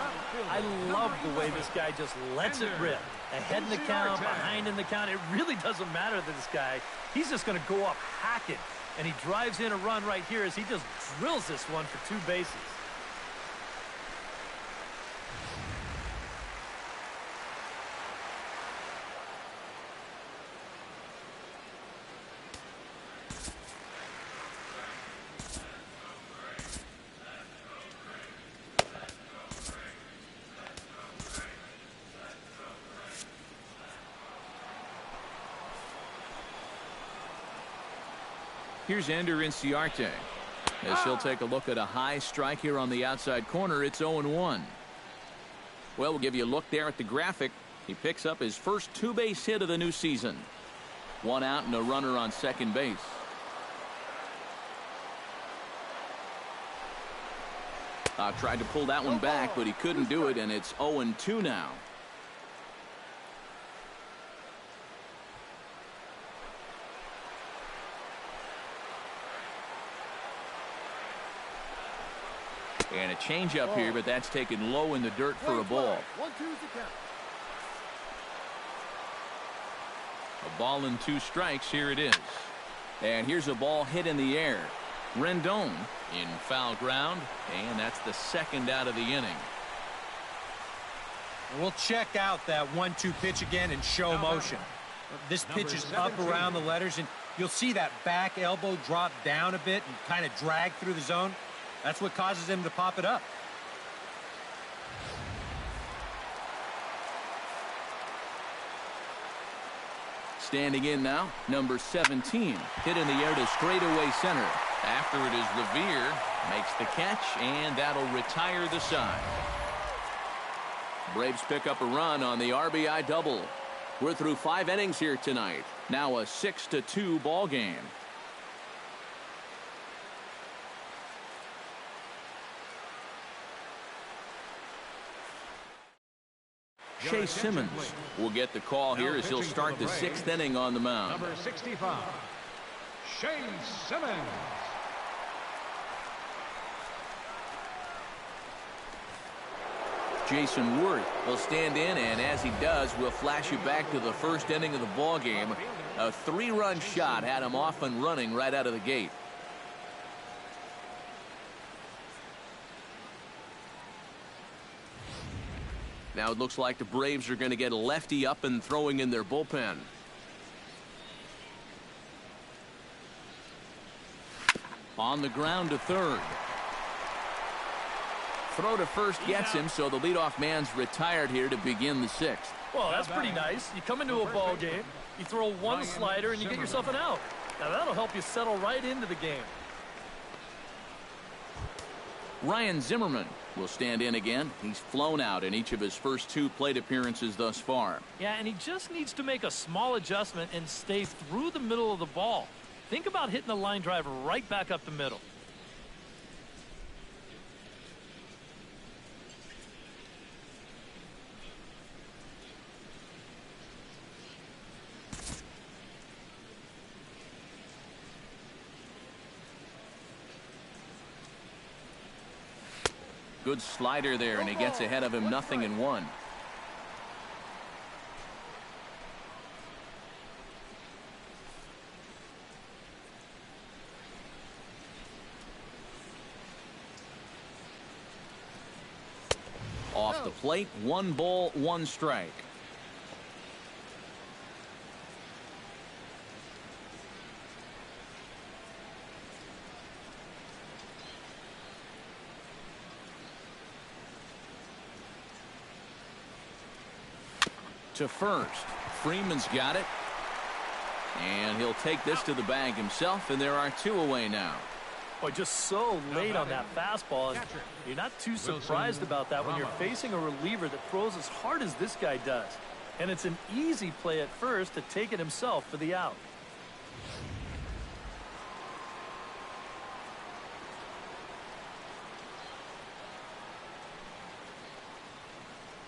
Speaker 4: I love the way this guy just lets it rip. Ahead in the count, behind in the count. It really doesn't matter to this guy. He's just going to go up hacking. And he drives in a run right here as he just drills this one for 2 bases.
Speaker 1: Here's Ender Inciarte as he'll take a look at a high strike here on the outside corner. It's 0-1. Well, we'll give you a look there at the graphic. He picks up his first 2-base hit of the new season. 1 out and a runner on second base. Tried to pull that one back, but he couldn't do it, and it's 0-2 now. And a changeup here, but that's taken low in the dirt for a ball.
Speaker 6: 1-2 to count.
Speaker 1: A ball and 2 strikes. Here it is. And here's a ball hit in the air. Rendon in foul ground, and that's the second out of the inning.
Speaker 5: We'll check out that 1-2 pitch again and show motion. This pitch is up around the letters, and you'll see that back elbow drop down a bit and kind of drag through the zone. That's what causes him to pop it up.
Speaker 1: Standing in now, number 17, hit in the air to straightaway center. After it is Revere, makes the catch, and that'll retire the side. Braves pick up a run on the RBI double. We're through 5 innings here tonight. Now a 6-2 ball game. Chase Simmons will get the call here as he'll start the 6th inning on the mound.
Speaker 3: Number 65, Chase Simmons.
Speaker 1: Jason Worth will stand in, and as he does, we'll flash you back to the 1st inning of the ball game. A 3-run shot had him off and running right out of the gate. Now it looks like the Braves are going to get a lefty up and throwing in their bullpen. On the ground to third. Throw to first gets him, so the leadoff man's retired here to begin the 6th.
Speaker 4: Well, that's pretty nice. You come into a ball game, you throw one slider, and you get yourself an out. Now that'll help you settle right into the game.
Speaker 1: Ryan Zimmerman will stand in again. He's flown out in each of his first 2 plate appearances thus far.
Speaker 4: Yeah, and he just needs to make a small adjustment and stay through the middle of the ball. Think about hitting the line drive right back up the middle.
Speaker 1: Good slider there, and he gets ahead of him 0-1. Off the plate, 1 ball, 1 strike. To first. Freeman's got it. And he'll take this to the bag himself, and there are 2 away now.
Speaker 4: Boy, just so late on that fastball, and you're not too surprised about that when you're facing a reliever that throws as hard as this guy does. And it's an easy play at first to take it himself for the out.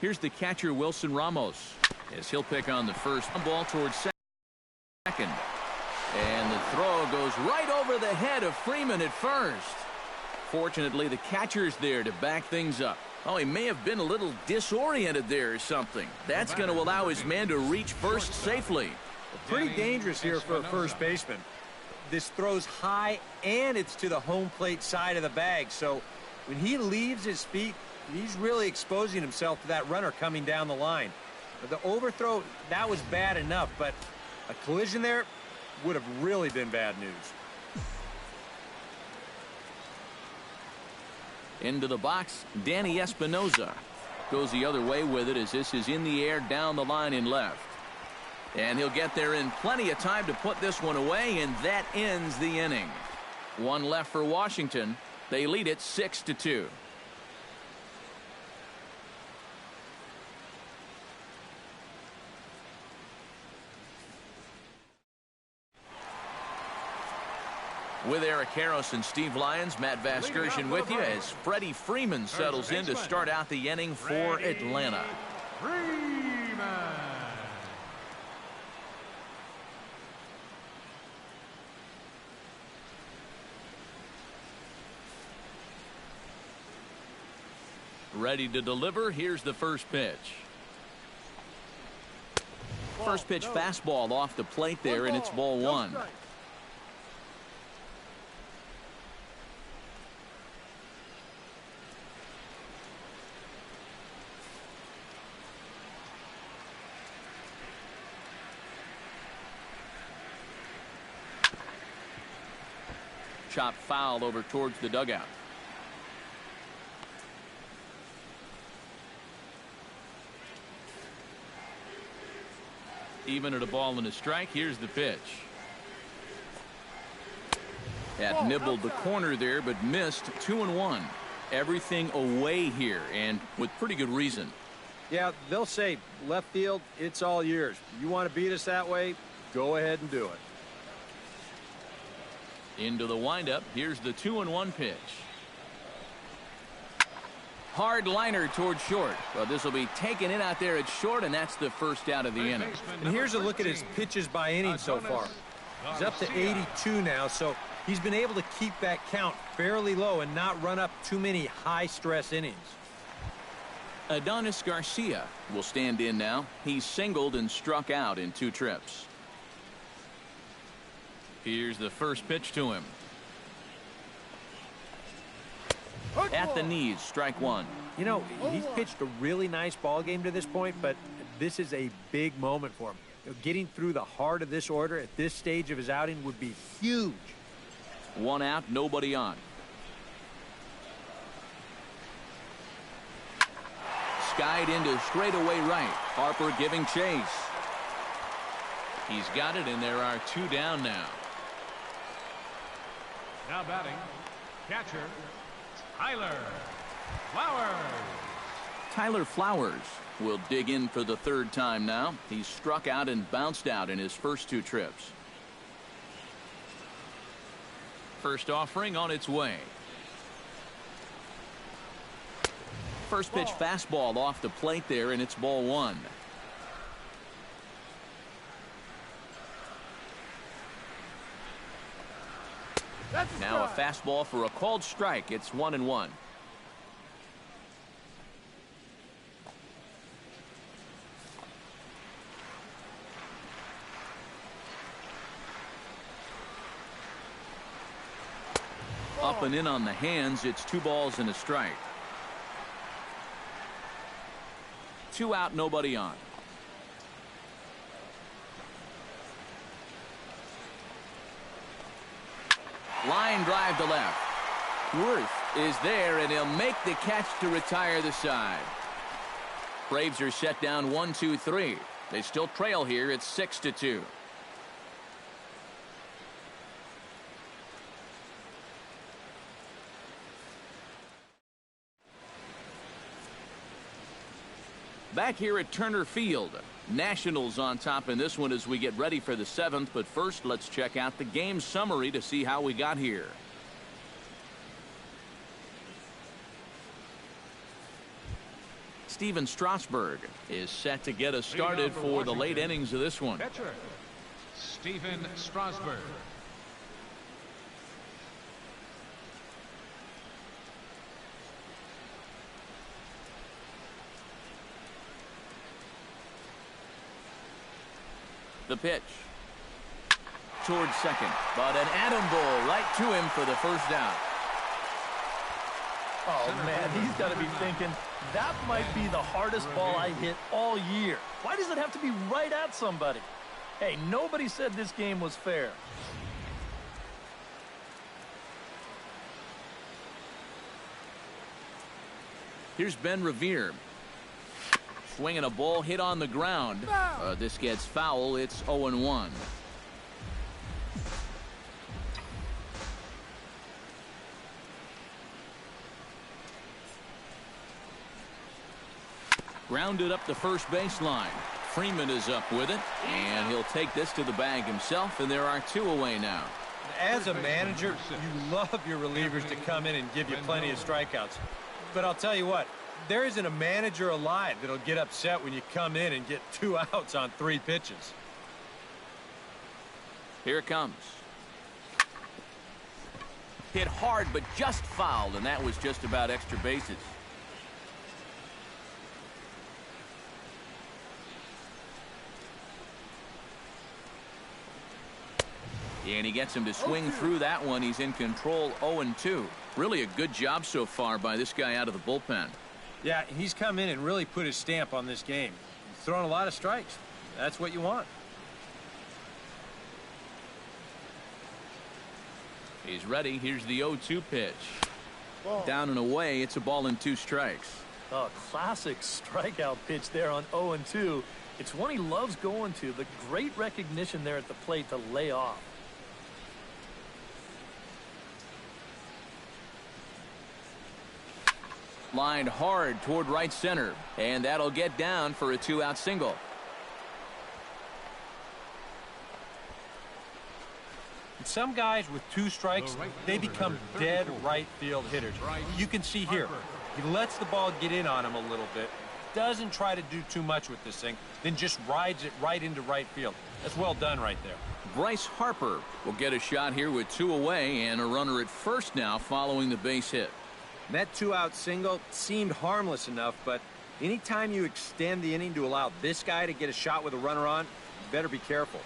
Speaker 1: Here's the catcher, Wilson Ramos, as he'll pick on the first ball towards second. And the throw goes right over the head of Freeman at first. Fortunately, the catcher's there to back things up. Oh, he may have been a little disoriented there or something. That's going to allow his man to reach first safely.
Speaker 5: Pretty dangerous here for a first baseman. This throws high, and it's to the home plate side of the bag. So when he leaves his feet, he's really exposing himself to that runner coming down the line. The overthrow, that was bad enough, but a collision there would have really been bad news.
Speaker 1: Into the box, Danny Espinosa goes the other way with it as this is in the air down the line in left. And he'll get there in plenty of time to put this one away, and that ends the inning. 1 left for Washington. They lead it 6-2. With Eric Harris and Steve Lyons, Matt Vasgersian with you as Freddie Freeman settles in to start out the inning for Atlanta.
Speaker 3: Freeman.
Speaker 1: Ready to deliver. Here's the first pitch. First pitch fastball off the plate there, and it's ball 1. chop foul over towards the dugout. Even at a ball and a strike, here's the pitch. That nibbled the corner there, but missed. 2-1. Everything away here, and with pretty good reason.
Speaker 5: Yeah, they'll say, left field, it's all yours. You want to beat us that way? Go ahead and do it.
Speaker 1: Into the windup. Here's the 2-1 pitch. Hard liner towards short. Well, this will be taken in out there at short, and that's the first out of the inning.
Speaker 5: And here's a look at his pitches by inning so far. He's up to 82 now, so he's been able to keep that count fairly low and not run up too many high-stress innings.
Speaker 1: Adonis Garcia will stand in now. He's singled and struck out in 2 trips. Here's the first pitch to him. At the knees, strike 1.
Speaker 5: You know, he's pitched a really nice ball game to this point, but this is a big moment for him. You know, getting through the heart of this order at this stage of his outing would be huge.
Speaker 1: 1 out, nobody on. Skied into straightaway right. Harper giving chase. He's got it, and there are 2 down now.
Speaker 3: Now batting, catcher, Tyler Flowers.
Speaker 1: Tyler Flowers will dig in for the 3rd time now. He's struck out and bounced out in his first 2 trips. First offering on its way. First pitch fastball off the plate there, and it's ball 1. Now a fastball for a called strike. It's 1-1. Up and in on the hands. It's 2 balls and a strike. 2 out, nobody on. Line drive to left. Worth is there, and he'll make the catch to retire the side. Braves are set down 1-2-3. They still trail here. It's 6-2. Back here at Turner Field. Nationals on top in this one as we get ready for the 7th. But first, let's check out the game summary to see how we got here. Steven Strasburg is set to get us started for the late innings of this one.
Speaker 3: Pitcher, Steven Strasburg.
Speaker 1: The pitch towards second, but an atom ball right to him for the first out.
Speaker 4: Oh, man, he's got to be thinking, that might be the hardest ball I hit all year. Why does it have to be right at somebody? Hey, nobody said this game was fair.
Speaker 1: Here's Ben Revere. Swinging a ball hit on the ground. This gets foul. It's 0-1. Grounded up the first baseline. Freeman is up with it, and he'll take this to the bag himself, and there are 2 away now.
Speaker 5: As a manager, you love your relievers to come in and give you plenty of strikeouts. But I'll tell you what, there isn't a manager alive that'll get upset when you come in and get 2 outs on 3 pitches.
Speaker 1: Here it comes. Hit hard, but just fouled, and that was just about extra bases. And he gets him to swing through that one. He's in control, 0-2. Really a good job so far by this guy out of the bullpen.
Speaker 5: Yeah, he's come in and really put his stamp on this game. He's thrown a lot of strikes. That's what you want.
Speaker 1: He's ready. Here's the 0-2 pitch.
Speaker 6: Ball.
Speaker 1: Down and away. It's a ball and 2 strikes.
Speaker 4: A classic strikeout pitch there on 0-2. It's one he loves going to. The great recognition there at the plate to lay off.
Speaker 1: Lined hard toward right center. And that'll get down for a 2-out single.
Speaker 5: Some guys with 2 strikes, they become dead right field hitters. You can see here, he lets the ball get in on him a little bit, doesn't try to do too much with this thing, then just rides it right into right field. That's well done right there.
Speaker 1: Bryce Harper will get a shot here with 2 away and a runner at first now following the base hit.
Speaker 5: That 2-out single seemed harmless enough, but anytime you extend the inning to allow this guy to get a shot with a runner on, you better be careful.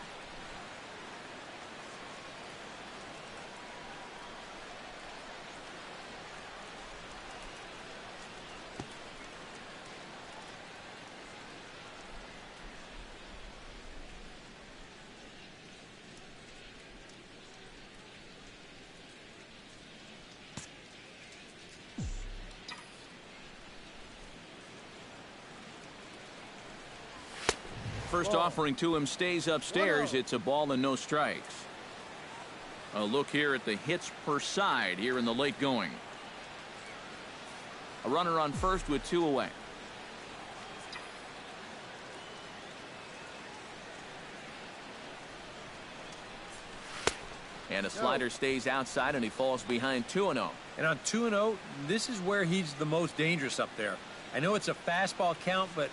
Speaker 1: First offering to him stays upstairs. It's a ball and no strikes. A look here at the hits per side here in the late going. A runner on first with 2 away. And a slider stays outside and he falls behind 2-0.
Speaker 5: And on 2-0, this is where he's the most dangerous up there. I know it's a fastball count, but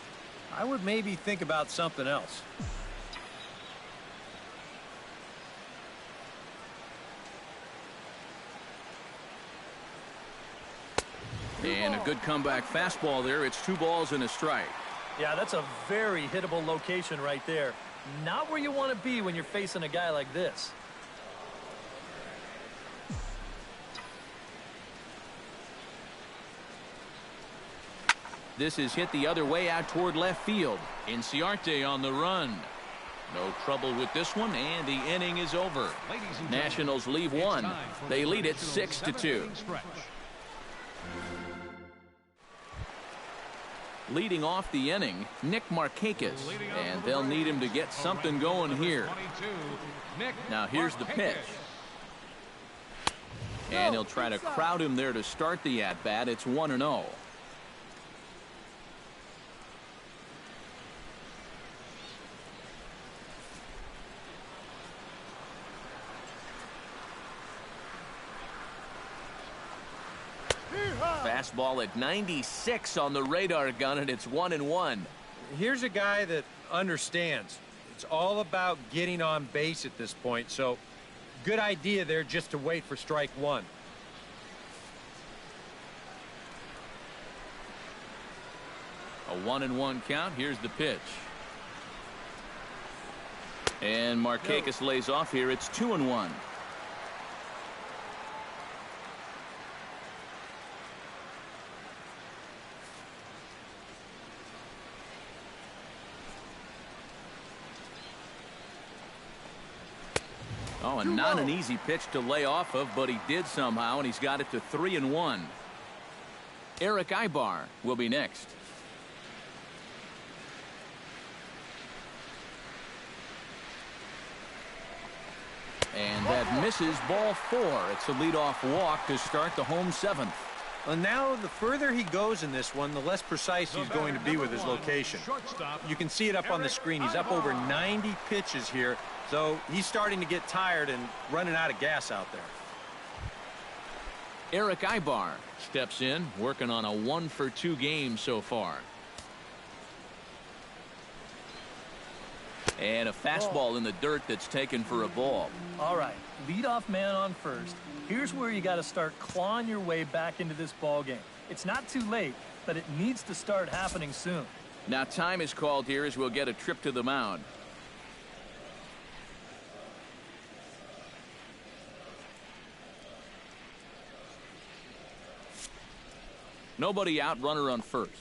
Speaker 5: I would maybe think about something else.
Speaker 1: And a good comeback fastball there. It's 2 balls and a strike.
Speaker 4: Yeah, that's a very hittable location right there. Not where you want to be when you're facing a guy like this.
Speaker 1: This is hit the other way out toward left field. Inciarte on the run. No trouble with this one, and the inning is over. Nationals leave 1. They lead it 6-2. Leading off the inning, Nick Markakis, and they'll need him to get something going here. Now here's the pitch. And he'll try to crowd him there to start the at-bat. It's 1-0. Fastball at 96 on the radar gun, and it's 1-1.
Speaker 5: Here's a guy that understands. It's all about getting on base at this point, so good idea there just to wait for strike 1.
Speaker 1: A 1-1 count. Here's the pitch. And Markakis lays off here. It's 2-1. Oh, and not an easy pitch to lay off of, but he did somehow, and he's got it to 3-1. Erick Aybar will be next. And that misses, ball 4. It's a leadoff walk to start the home 7th.
Speaker 5: Well, now the further he goes in this one, the less precise he's going to be with his location. You can see it up on the screen. He's up over 90 pitches here, so he's starting to get tired and running out of gas out there.
Speaker 1: Erick Aybar steps in, working on a 1-for-2 game so far. And a fastball in the dirt that's taken for a ball.
Speaker 4: All right, leadoff man on first. Here's where you got to start clawing your way back into this ball game. It's not too late, but it needs to start happening soon.
Speaker 1: Now time is called here as we'll get a trip to the mound. Nobody out, runner on first.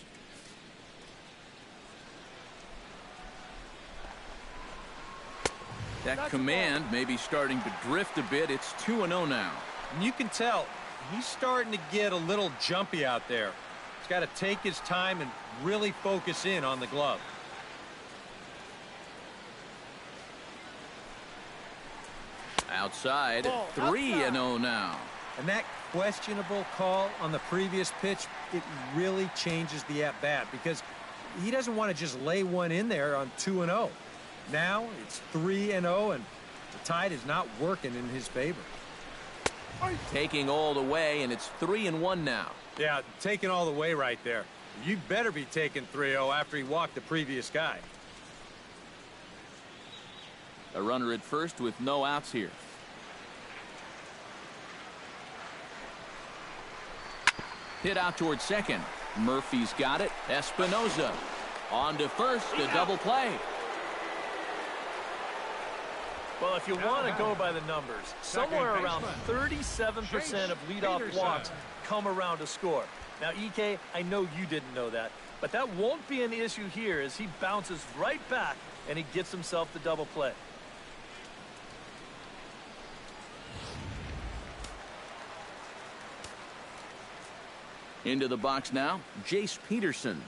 Speaker 1: That command may be starting to drift a bit. It's 2-0 now.
Speaker 5: And you can tell he's starting to get a little jumpy out there. He's got to take his time and really focus in on the glove.
Speaker 1: Outside, 3-0 now.
Speaker 5: And that questionable call on the previous pitch, it really changes the at-bat because he doesn't want to just lay one in there on 2-0. Now it's 3-0, and the tide is not working in his favor.
Speaker 1: Taking all the way, and it's 3-1 now.
Speaker 5: Yeah, taking all the way right there. You better be taking 3-0 after he walked the previous guy.
Speaker 1: A runner at first with no outs here. Hit out towards second. Murphy's got it. Espinosa on to first, a double play.
Speaker 4: Well, if you want to go by the numbers, somewhere around 37% of leadoff walks come around to score. Now, EK, I know you didn't know that, but that won't be an issue here as he bounces right back and he gets himself the double play.
Speaker 1: Into the box now, Jace Peterson.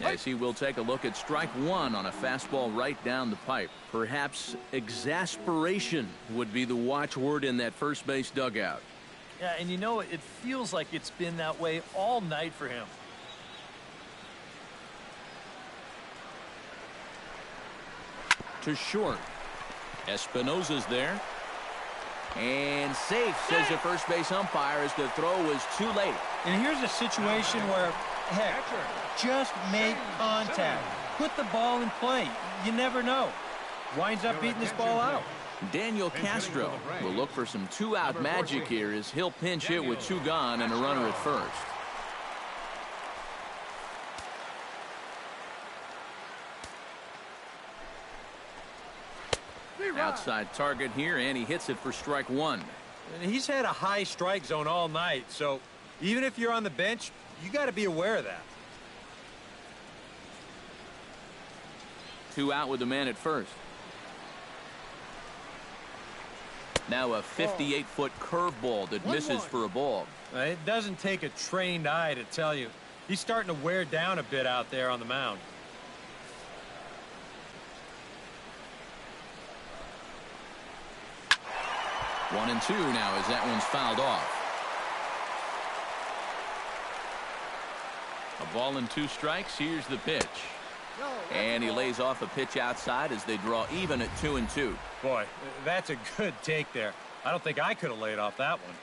Speaker 1: As he will take a look at strike one on a fastball right down the pipe. Perhaps exasperation would be the watchword in that first base dugout.
Speaker 4: Yeah, and you know, it feels like it's been that way all night for him.
Speaker 1: To short. Espinosa's there. And safe, says the first base umpire, as the throw was too late.
Speaker 5: And here's a situation where, heck, just make contact. Put the ball in play. You never know. Winds up beating this ball out.
Speaker 1: Daniel Castro will look for some two-out magic here as he'll pinch hit with two gone and a runner at first. Outside target here, and he hits it for strike one.
Speaker 5: And he's had a high strike zone all night, so even if you're on the bench, you got to be aware of that.
Speaker 1: Two out with the man at first. Now a 58-foot curveball that misses for a ball.
Speaker 5: It doesn't take a trained eye to tell you. He's starting to wear down a bit out there on the mound.
Speaker 1: One and two now as that one's fouled off. A ball and two strikes. Here's the pitch. And he lays off a pitch outside as they draw even at 2-2.
Speaker 5: Boy, that's a good take there. I don't think I could have laid off that one.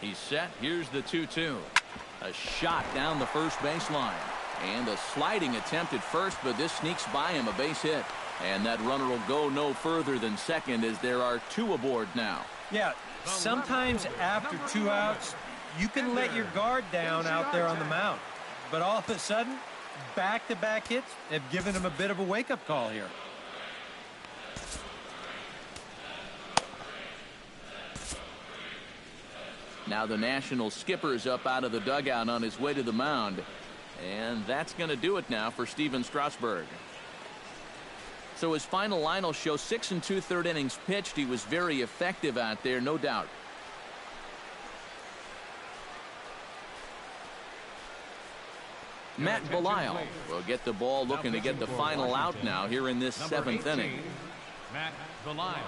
Speaker 1: He's set. Here's the 2-2. A shot down the first baseline. And a sliding attempt at first, but this sneaks by him, a base hit. And that runner will go no further than second as there are two aboard now.
Speaker 5: Yeah, sometimes after two outs, you can let your guard down out there on the mound. But all of a sudden, back-to-back hits have given him a bit of a wake-up call here.
Speaker 1: Now the National skipper's up out of the dugout on his way to the mound. And that's going to do it now for Steven Strasburg. So his final line will show 6 2/3 innings pitched. He was very effective out there, no doubt. Matt Belisle will get the ball, looking to get the final out now here in this 7th inning.
Speaker 3: Matt Belisle.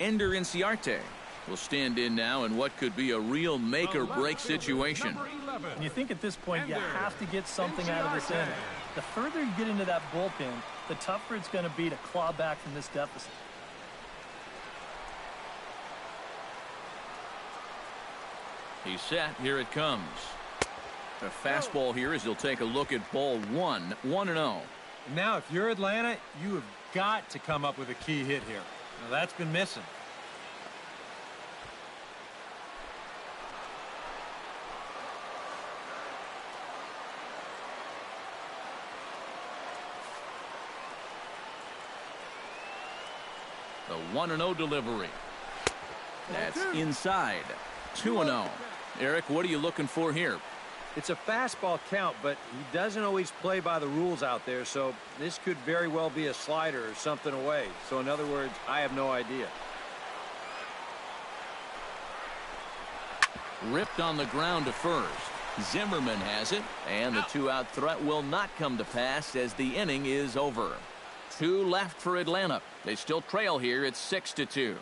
Speaker 1: Ender Inciarte will stand in now in what could be a real make-or-break situation.
Speaker 4: And you think at this point you have to get something out of this inning. The further you get into that bullpen, the tougher it's going to be to claw back from this deficit.
Speaker 1: He's set. Here it comes. A fastball here as he'll take a look at ball one. 1-0.
Speaker 5: Now, if you're Atlanta, you have got to come up with a key hit here. Now, that's been missing.
Speaker 1: The 1-0 delivery. That's inside. 2-0. Eric, what are you looking for here?
Speaker 5: It's a fastball count, but he doesn't always play by the rules out there, so this could very well be a slider or something away. So in other words, I have no idea.
Speaker 1: Ripped on the ground to first. Zimmerman has it, and the two-out threat will not come to pass as the inning is over. 2 left for Atlanta. They still trail here. It's 6-2.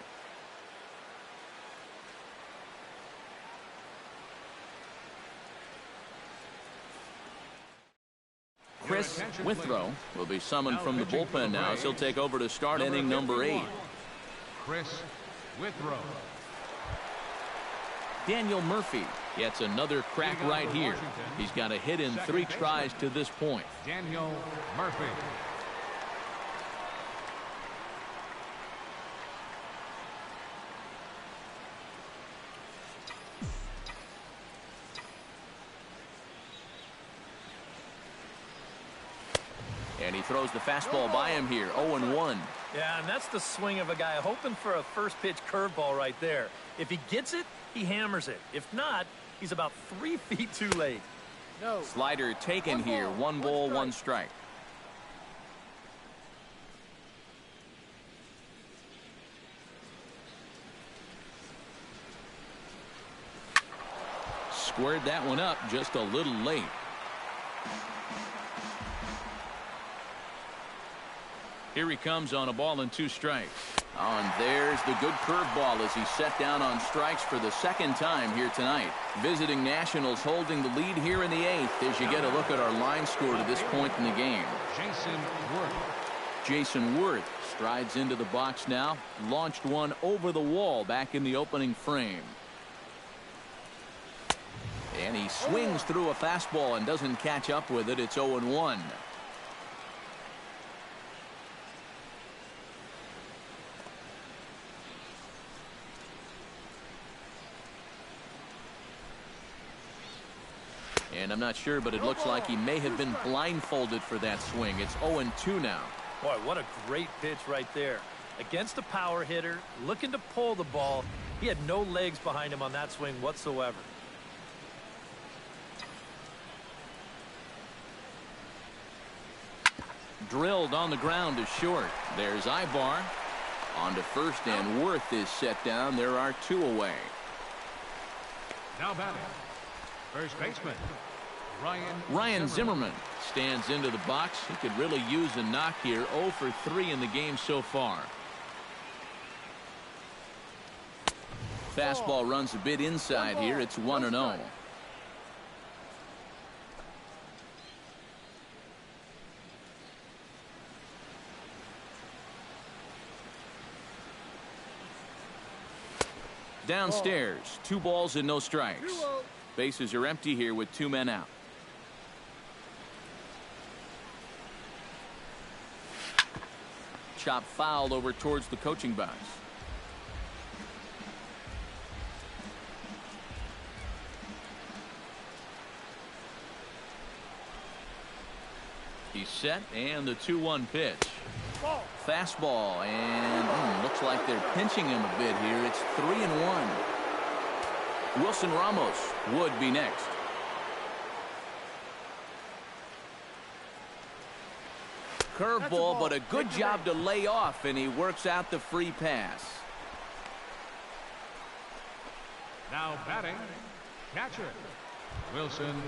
Speaker 1: Chris Withrow will be summoned from the bullpen now, so he'll take over to start inning number 8.
Speaker 3: Chris Withrow.
Speaker 1: Daniel Murphy gets another crack right here. He's got a hit in 3 tries to this point.
Speaker 3: Daniel Murphy.
Speaker 1: And he throws the fastball by him here. 0-1.
Speaker 4: Yeah, and that's the swing of a guy hoping for a first pitch curveball right there. If he gets it, he hammers it. If not, he's about 3 feet too late.
Speaker 6: No.
Speaker 1: Slider taken here. 1 ball, 1 strike. Squared that one up just a little late. Here he comes on a ball and 2 strikes. Oh, and there's the good curveball as he's set down on strikes for the 2nd time here tonight. Visiting Nationals holding the lead here in the 8th as you get a look at our line score to this point in the game.
Speaker 3: Jason Worth.
Speaker 1: Jason Worth strides into the box now. Launched one over the wall back in the opening frame. And he swings through a fastball and doesn't catch up with it. It's 0-1. And I'm not sure, but it looks like he may have been blindfolded for that swing. It's 0-2 now.
Speaker 4: Boy, what a great pitch right there. Against a power hitter, looking to pull the ball. He had no legs behind him on that swing whatsoever.
Speaker 1: Drilled on the ground to short. There's Ibar. On to first, and Worth is set down. There are 2 away.
Speaker 3: Now batting. First baseman.
Speaker 1: Ryan Zimmerman stands into the box. He could really use a knock here. 0 for 3 in the game so far. Fastball runs a bit inside here. It's 1-0. Downstairs, 2 balls and no strikes. Bases are empty here with 2 men out. Chop fouled over towards the coaching box. He's set, and the 2-1 pitch. Fastball, and looks like they're pinching him a bit here. It's 3-1. Wilson Ramos would be next. Curveball, but a good job to lay off, and he works out the free pass.
Speaker 3: Now batting. Catcher. Wilson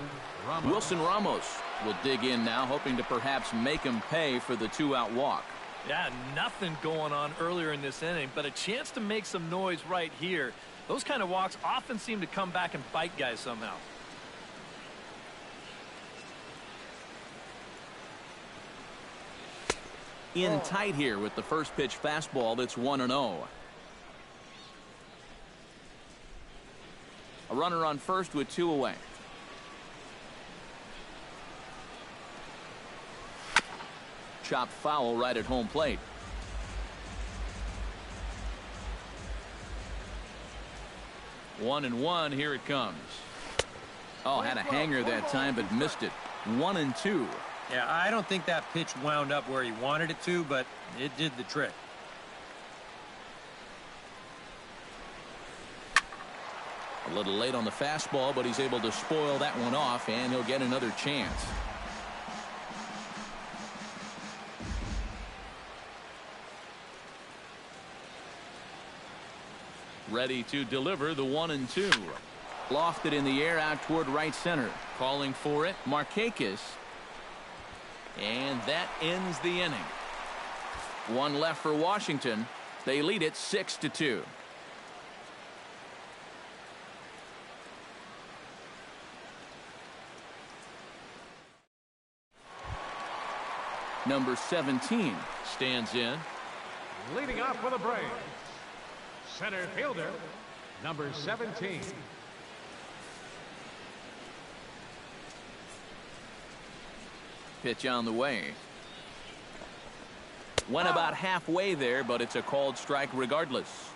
Speaker 3: Ramos.
Speaker 1: Wilson Ramos will dig in now, hoping to perhaps make him pay for the 2-out walk.
Speaker 4: Yeah, nothing going on earlier in this inning, but a chance to make some noise right here. Those kind of walks often seem to come back and bite guys somehow.
Speaker 1: In tight here with the first pitch fastball that's 1-0. A runner on first with 2 away. Chopped foul right at home plate. One and one, here it comes. Oh, had a hanger that time, but missed it. 1-2.
Speaker 5: Yeah, I don't think that pitch wound up where he wanted it to, but it did the trick.
Speaker 1: A little late on the fastball, but he's able to spoil that one off, and he'll get another chance. Ready to deliver the 1-2. Lofted in the air out toward right center. Calling for it, Markakis. And that ends the inning. One left for Washington. They lead it 6-2. Number 17 stands in.
Speaker 3: Leading off for the Braves, center fielder, number 17.
Speaker 1: Pitch on the way. Went about halfway there, but it's a called strike regardless.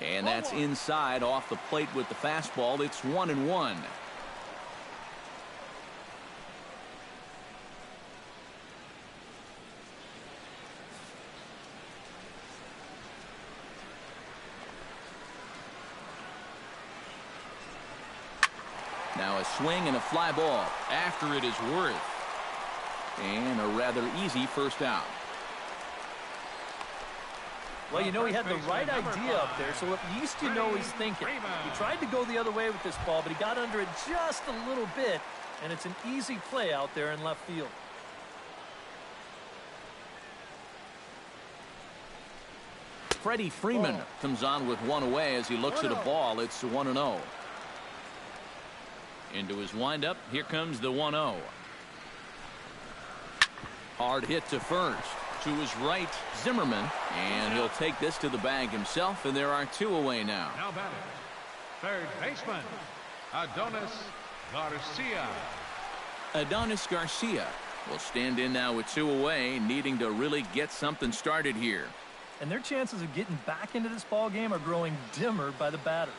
Speaker 1: And that's inside off the plate with the fastball. It's 1-1. Now a swing and a fly ball after it is Worth. And a rather easy first out.
Speaker 4: Well, you know, he had the right idea up there, so at least you know he's thinking. He tried to go the other way with this ball, but he got under it just a little bit, and it's an easy play out there in left field.
Speaker 1: Freddie Freeman comes on with one away as he looks at a ball. It's 1-0. Into his windup, here comes the 1-0. Hard hit to first. To his right, Zimmerman, and he'll take this to the bag himself, and there are 2 away now.
Speaker 3: Now batting, third baseman, Adonis Garcia.
Speaker 1: Adonis Garcia will stand in now with 2 away, needing to really get something started here.
Speaker 4: And their chances of getting back into this ball game are growing dimmer by the batter.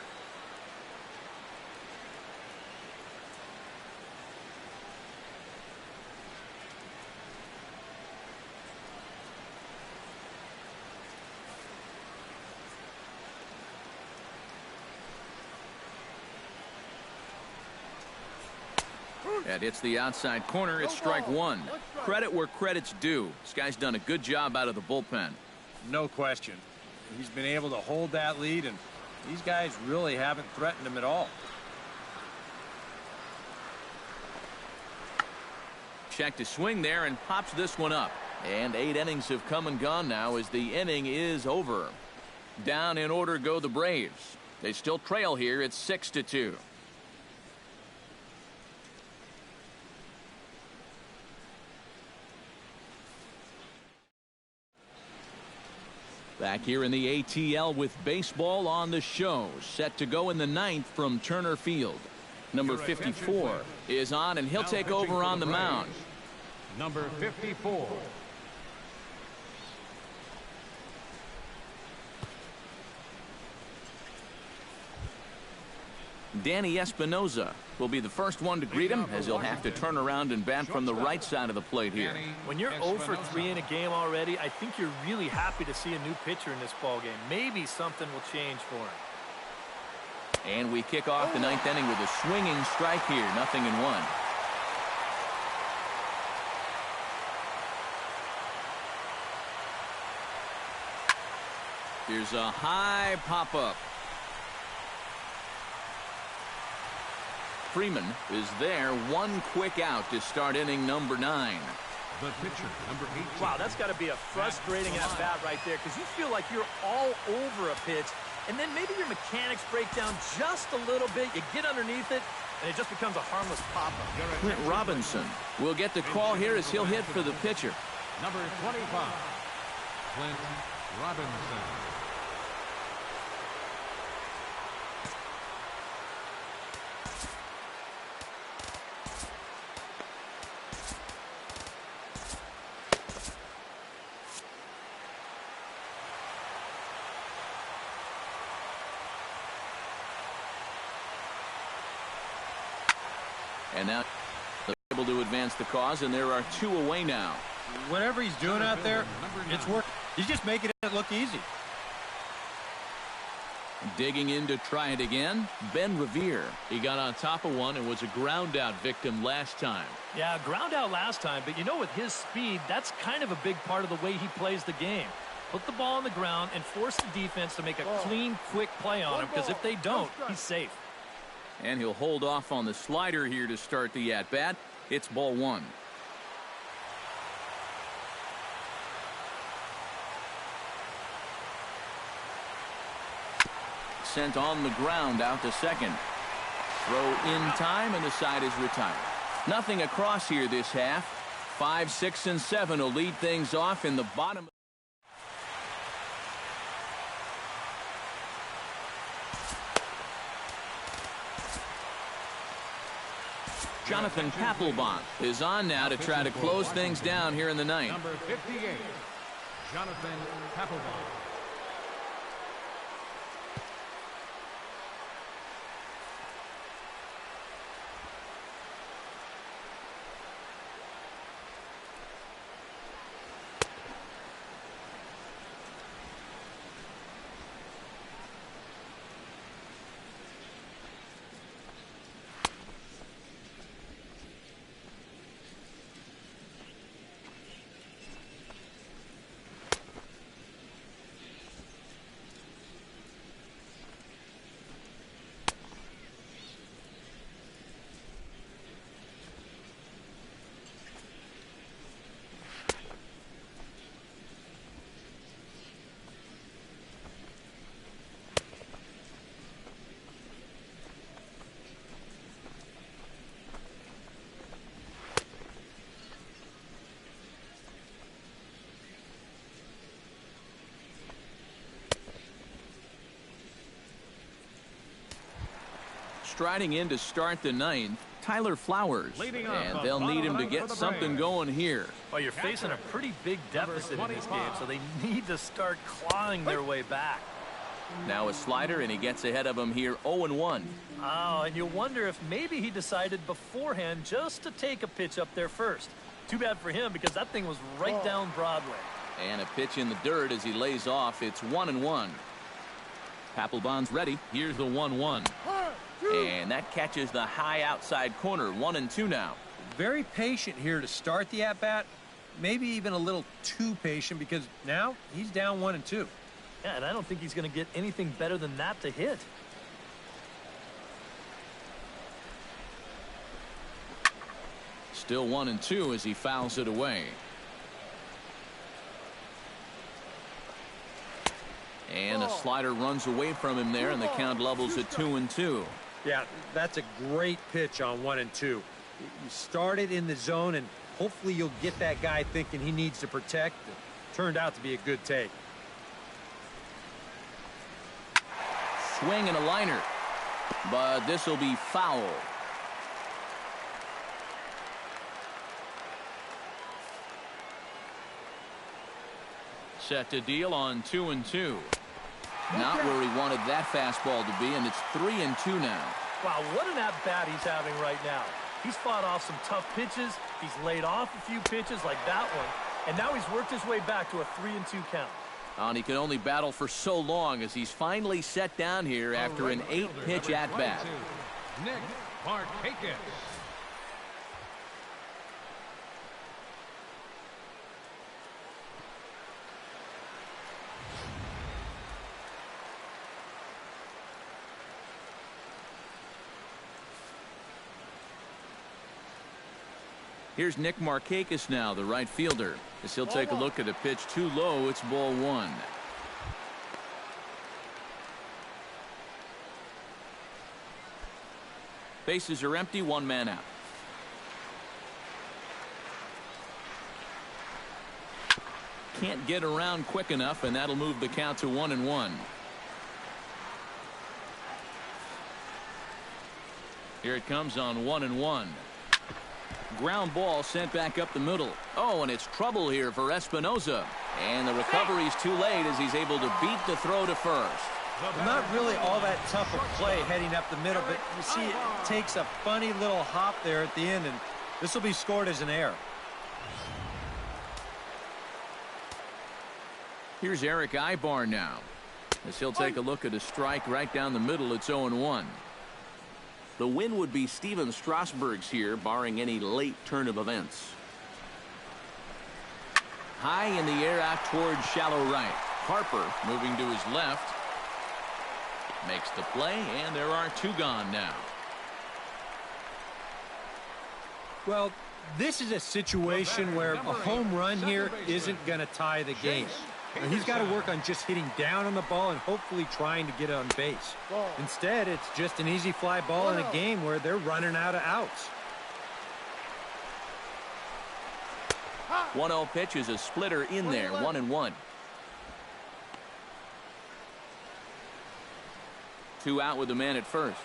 Speaker 1: That hits the outside corner. It's strike one. Credit where credit's due. This guy's done a good job out of the bullpen.
Speaker 5: No question. He's been able to hold that lead, and these guys really haven't threatened him at all.
Speaker 1: Check to swing there and pops this one up. And 8 innings have come and gone now as the inning is over. Down in order go the Braves. They still trail here. It's 6-2. Back here in the ATL with baseball on the show. Set to go in the 9th from Turner Field. Number 54 is on, and he'll take over on the mound.
Speaker 3: Number 54.
Speaker 1: Danny Espinoza will be the first one to greet him, as he'll have to turn around and bat from the right side of the plate here.
Speaker 4: When you're 0 for 3 in a game already, I think you're really happy to see a new pitcher in this ball game. Maybe something will change for him.
Speaker 1: And we kick off the 9th inning with a swinging strike here. 0-1. Here's a high pop-up. Freeman is there. One quick out to start inning number 9.
Speaker 3: The pitcher, number 18.
Speaker 4: Wow, that's got to be a frustrating at-bat right there because you feel like you're all over a pitch, and then maybe your mechanics break down just a little bit. You get underneath it, and it just becomes a harmless pop-up.
Speaker 1: Clint Robinson will get the call here as he'll hit for the pitcher.
Speaker 3: Number 25, Clint Robinson.
Speaker 1: And now able to advance the cause, and there are 2 away now.
Speaker 5: Whatever he's doing out there, it's working. He's just making it look easy.
Speaker 1: Digging in to try it again, Ben Revere.
Speaker 7: He got on top of one and was a ground out victim last time.
Speaker 4: Yeah, ground out last time, but you know, with his speed, that's kind of a big part of the way he plays the game. Put the ball on the ground and force the defense to make a clean, quick play on him, because if they don't, he's safe.
Speaker 1: And he'll hold off on the slider here to start the at-bat. It's ball 1. Sent on the ground out to second. Throw in time, and the side is retired. Nothing across here this half. 5, 6, and 7 will lead things off in the bottom. Jonathan Papelbon is on now to try to close things down here in the 9th.
Speaker 3: Number 58, Jonathan Papelbon.
Speaker 1: Striding in to start the 9th, Tyler Flowers.
Speaker 3: Leading off
Speaker 1: And
Speaker 3: the
Speaker 1: they'll
Speaker 3: bottom
Speaker 1: need
Speaker 3: of
Speaker 1: him
Speaker 3: the
Speaker 1: to
Speaker 3: ninth
Speaker 1: get
Speaker 3: for the
Speaker 1: something
Speaker 3: Braves.
Speaker 1: going here.
Speaker 4: Well, you're facing a pretty big deficit in this game, so they need to start clawing their way back.
Speaker 1: Now a slider, and he gets ahead of him here 0-1.
Speaker 4: Oh, and you wonder if maybe he decided beforehand just to take a pitch up there first. Too bad for him, because that thing was right down Broadway.
Speaker 1: And a pitch in the dirt as he lays off. It's 1-1. Papelbon's ready.
Speaker 7: Here's the 1-1.
Speaker 1: And that catches the high outside corner. 1-2 now.
Speaker 5: Very patient here to start the at-bat. Maybe even a little too patient, because now he's down 1-2.
Speaker 4: Yeah, and I don't think he's going to get anything better than that to hit.
Speaker 1: Still 1-2 as he fouls it away. And a slider runs away from him there, and the count levels at 2-2.
Speaker 5: Yeah, that's a great pitch on 1-2. You start it in the zone, and hopefully you'll get that guy thinking he needs to protect. It turned out to be a good take.
Speaker 1: Swing and a liner, but this will be foul.
Speaker 7: Set to deal on 2-2.
Speaker 1: Not where he wanted that fastball to be, and it's 3-2 now.
Speaker 4: Wow, what an at-bat he's having right now. He's fought off some tough pitches. He's laid off a few pitches like that one. And now he's worked his way back to a 3-2 count.
Speaker 1: And he can only battle for so long as he's finally set down here after an 8-pitch at-bat.
Speaker 3: Nick Markakis.
Speaker 1: Here's Nick Markakis now, the right fielder, as he'll take a look at a pitch too low. It's ball one. Bases are empty, one man out. Can't get around quick enough, and that'll move the count to 1-1. Here it comes on 1-1. Ground ball sent back up the middle. Oh, and it's trouble here for Espinosa. And the recovery's too late as he's able to beat the throw to first.
Speaker 5: Not really all that tough of play heading up the middle, but you see it takes a funny little hop there at the end, and this will be scored as an error.
Speaker 1: Here's Eric Ibar now, as he'll take a look at a strike right down the middle. It's 0-1. The win would be Steven Strasburg's here, barring any late turn of events. High in the air out towards shallow right. Harper moving to his left. Makes the play, and there are two gone now.
Speaker 5: Well, this is a situation where a home run here isn't going to tie the game. Now, he's got to work on just hitting down on the ball and hopefully trying to get on base. Instead, it's just an easy fly ball in a game where they're running out of outs.
Speaker 1: 1-0 pitch is a splitter in there, 1-1. 2 out with the man at first.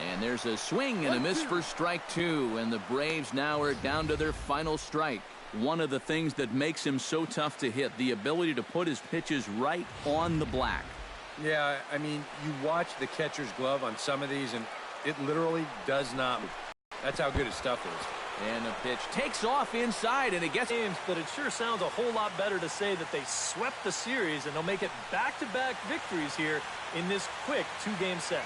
Speaker 1: And there's a swing and a miss for strike 2, and the Braves now are down to their final strike. One of the things that makes him so tough to hit, the ability to put his pitches right on the black.
Speaker 5: Yeah, I mean, you watch the catcher's glove on some of these, and it literally does not move. That's how good his stuff is.
Speaker 1: And the pitch takes off inside, and it gets
Speaker 4: games, but it sure sounds a whole lot better to say that they swept the series, and they'll make it back-to-back victories here in this quick 2-game set.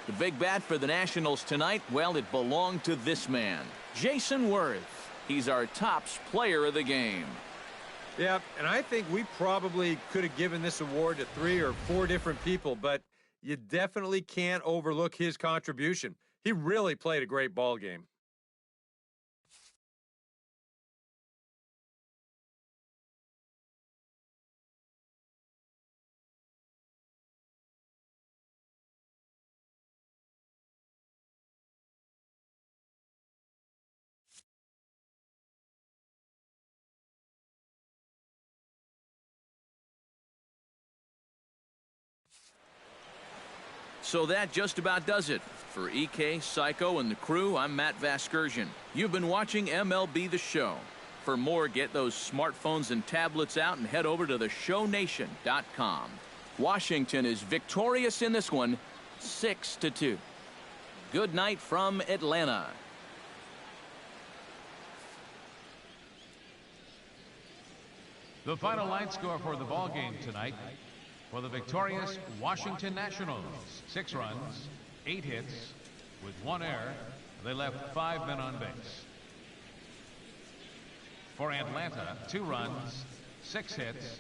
Speaker 1: The big bat for the Nationals tonight, well, it belonged to this man, Jason Worth. He's our tops player of the game.
Speaker 5: Yeah, and I think we probably could have given this award to 3 or 4 different people, but you definitely can't overlook his contribution. He really played a great ball game.
Speaker 1: So that just about does it. For EK, Psycho, and the crew, I'm Matt Vasgersian. You've been watching MLB The Show. For more, get those smartphones and tablets out and head over to theshownation.com. Washington is victorious in this one, 6-2. Good night from Atlanta.
Speaker 3: The final line score for the ball game tonight. For the victorious Washington Nationals, 6 runs, 8 hits, with 1 error. They left 5 men on base. For Atlanta, 2 runs, 6 hits,